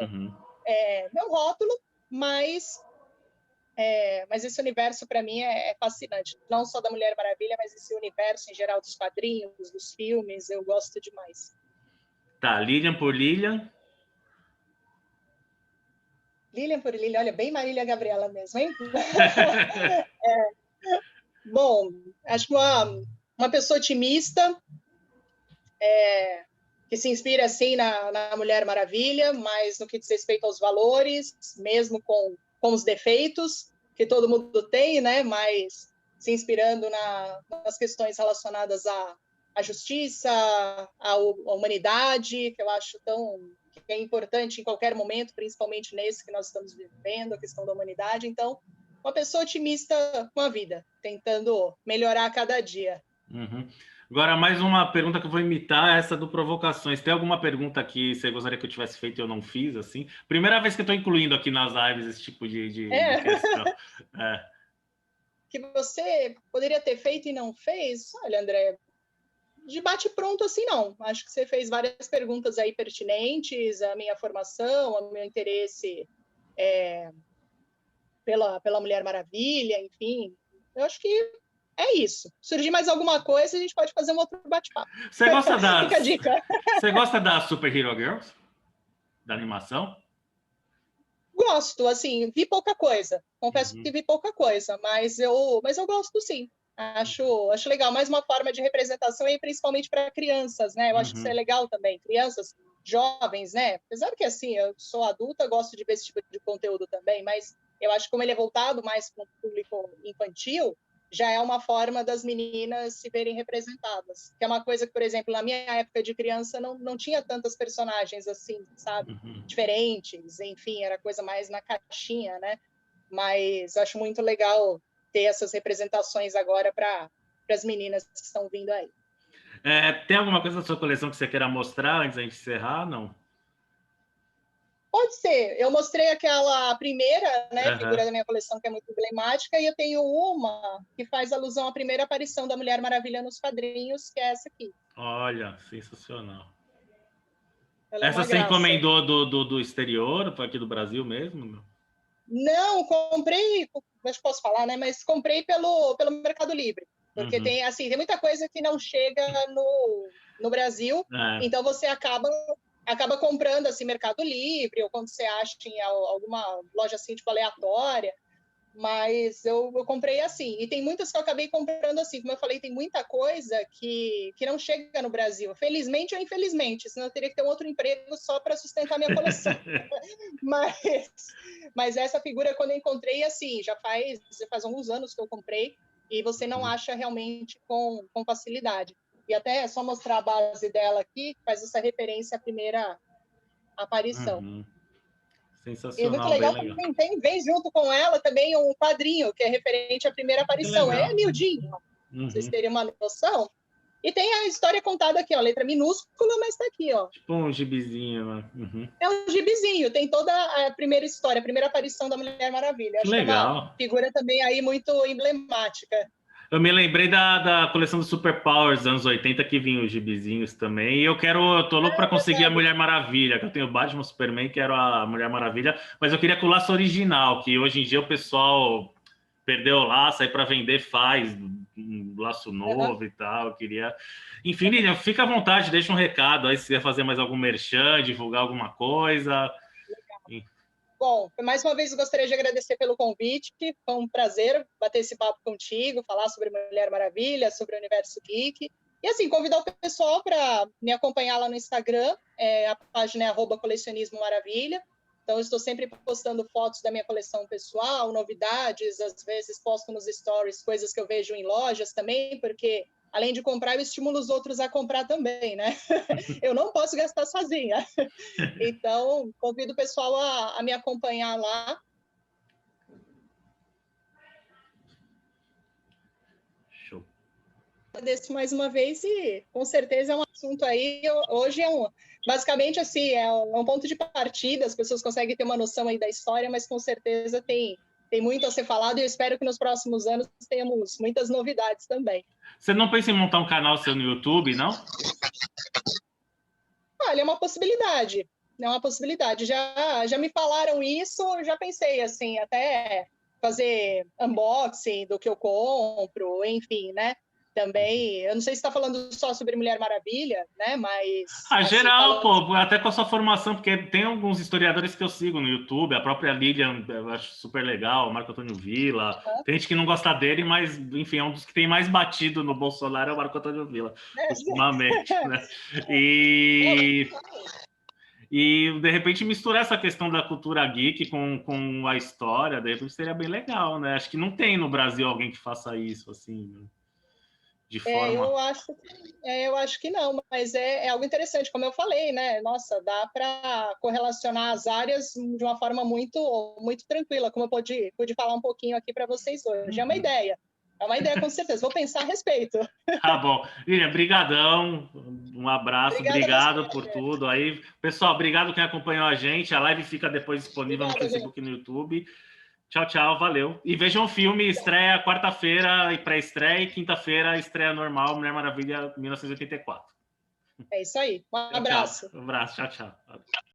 não rótulo, mas esse universo para mim é fascinante. Não só da Mulher Maravilha, mas esse universo em geral dos quadrinhos, dos filmes, eu gosto demais. Tá, Lilian por Lilian. Lilian por Lilian, olha, bem Marília Gabriela mesmo, hein? Bom, acho que uma pessoa otimista, que se inspira assim na Mulher Maravilha, mas no que diz respeito aos valores, mesmo com os defeitos que todo mundo tem, né? Mas se inspirando nas questões relacionadas à justiça, à humanidade, que eu acho que é importante em qualquer momento, principalmente nesse que nós estamos vivendo, a questão da humanidade. Então, uma pessoa otimista com a vida, tentando melhorar a cada dia. Agora, mais uma pergunta que eu vou imitar, essa do Provocações. Tem alguma pergunta que você gostaria que eu tivesse feito e eu não fiz, assim? Primeira vez que eu estou incluindo aqui nas lives esse tipo de É, questão. É. que você poderia ter feito e não fez? Olha, André, de bate-pronto assim não. Acho que você fez várias perguntas aí pertinentes, a minha formação, o meu interesse pela Mulher Maravilha, enfim. Eu acho que é isso. Surgir mais alguma coisa, a gente pode fazer um outro bate-papo. Você gosta Fica a das, dica. você gosta da Super Hero Girls? Da animação? Gosto, assim, vi pouca coisa. Confesso que Uhum. vi pouca coisa, mas eu gosto sim. Acho legal, mais uma forma de representação e principalmente para crianças, né? Eu acho que isso é Uhum. legal também, crianças, jovens, né? Apesar que assim, eu sou adulta, gosto de ver esse tipo de conteúdo também, mas eu acho que como ele é voltado mais para o público infantil, já é uma forma das meninas se verem representadas. Que é uma coisa que, por exemplo, na minha época de criança não tinha tantas personagens assim, sabe? Uhum. Diferentes, enfim, era coisa mais na caixinha, né? Mas acho muito legal ter essas representações agora para as meninas que estão vindo aí. Tem alguma coisa da sua coleção que você queira mostrar antes da gente encerrar? Não. Pode ser. Eu mostrei aquela primeira, né, Uhum. figura da minha coleção que é muito emblemática, e eu tenho uma que faz alusão à primeira aparição da Mulher Maravilha nos quadrinhos, que é essa aqui. Olha, sensacional. Ela é Essa uma você graça. encomendou do exterior, aqui do Brasil mesmo? Não, comprei, acho que posso falar, né? Mas comprei pelo Mercado Livre, porque Uhum. tem muita coisa que não chega no Brasil, É. então você acaba comprando assim Mercado Livre ou quando você acha em alguma loja assim tipo aleatória. Mas eu comprei assim. E tem muitas que eu acabei comprando assim. Como eu falei, tem muita coisa que não chega no Brasil. Felizmente ou infelizmente, senão eu teria que ter um outro emprego só para sustentar minha coleção. Mas, mas essa figura, quando eu encontrei, assim, já faz alguns anos que eu comprei, e você não Uhum. acha realmente com facilidade. E até é só mostrar a base dela aqui, faz essa referência à primeira aparição. Uhum. E muito Sensacional, bem legal legal. também, vem junto com ela também um quadrinho que é referente à primeira Que aparição. É legal. miudinho, ó, pra vocês Uhum. terem uma noção. E tem a história contada aqui, ó, letra minúscula, mas está aqui, ó. Tipo um gibizinho lá. Uhum. É um gibizinho, tem toda a primeira história, a primeira aparição da Mulher Maravilha. Que Acho que é uma legal. figura também aí muito emblemática. Eu me lembrei da coleção do Super Powers dos anos 80 que vinha os gibizinhos também. E eu tô louco para conseguir a Verdade. Mulher Maravilha, que eu tenho Batman, Superman, que era a Mulher Maravilha, mas eu queria com o laço original, que hoje em dia o pessoal perdeu o laço, aí para vender faz um laço Uhum. novo e tal. Eu queria. Enfim, Lilian, fica à vontade, deixa um recado aí se quiser fazer mais algum merchan, divulgar alguma coisa. Bom, mais uma vez eu gostaria de agradecer pelo convite. Foi um prazer bater esse papo contigo, falar sobre Mulher Maravilha, sobre o Universo Geek. E assim, convidar o pessoal para me acompanhar lá no Instagram, a página é @colecionismo maravilha. Então, eu estou sempre postando fotos da minha coleção pessoal, novidades, às vezes posto nos stories coisas que eu vejo em lojas também, porque além de comprar, eu estimulo os outros a comprar também, né? Eu não posso gastar sozinha. Então, convido o pessoal a me acompanhar lá. Show. Agradeço mais uma vez e, com certeza, é um assunto aí. Hoje basicamente, assim, é um ponto de partida. As pessoas conseguem ter uma noção aí da história, mas com certeza tem muito a ser falado e eu espero que nos próximos anos tenhamos muitas novidades também. Você não pensa em montar um canal seu no YouTube, não? Olha, é uma possibilidade. É uma possibilidade. Já me falaram isso, já pensei, assim, até fazer unboxing do que eu compro, enfim, né? Também, eu não sei se está falando só sobre Mulher Maravilha, né? Mas, Ah, assim, geral, falando... pô, até com a sua formação, porque tem alguns historiadores que eu sigo no YouTube, a própria Lilian, eu acho super legal, o Marco Antônio Villa. Tem gente que não gosta dele, mas, enfim, é um dos que tem mais batido no Bolsonaro, é o Marco Antônio Villa, ultimamente, né? E, e de repente, misturar essa questão da cultura geek com a história, de repente seria bem legal, né? Acho que não tem no Brasil alguém que faça isso, assim, né? De É, forma. eu acho que não, mas é algo interessante, como eu falei, né? Nossa, dá para correlacionar as áreas de uma forma muito, muito tranquila, como eu pude falar um pouquinho aqui para vocês hoje. É uma ideia. É uma ideia, com certeza. Vou pensar a respeito. Tá bom. Lilian, brigadão. Um abraço. Obrigada Obrigado você, por Roger. tudo aí. Pessoal, obrigado quem acompanhou a gente. A live fica depois disponível no Obrigada, Facebook gente. e no YouTube. Tchau, tchau. Valeu. E vejam o filme, estreia quarta-feira e pré-estreia, e quinta-feira estreia normal, Mulher Maravilha 1984. É isso aí. Um Tchau, tchau. abraço. Um abraço. Tchau, tchau.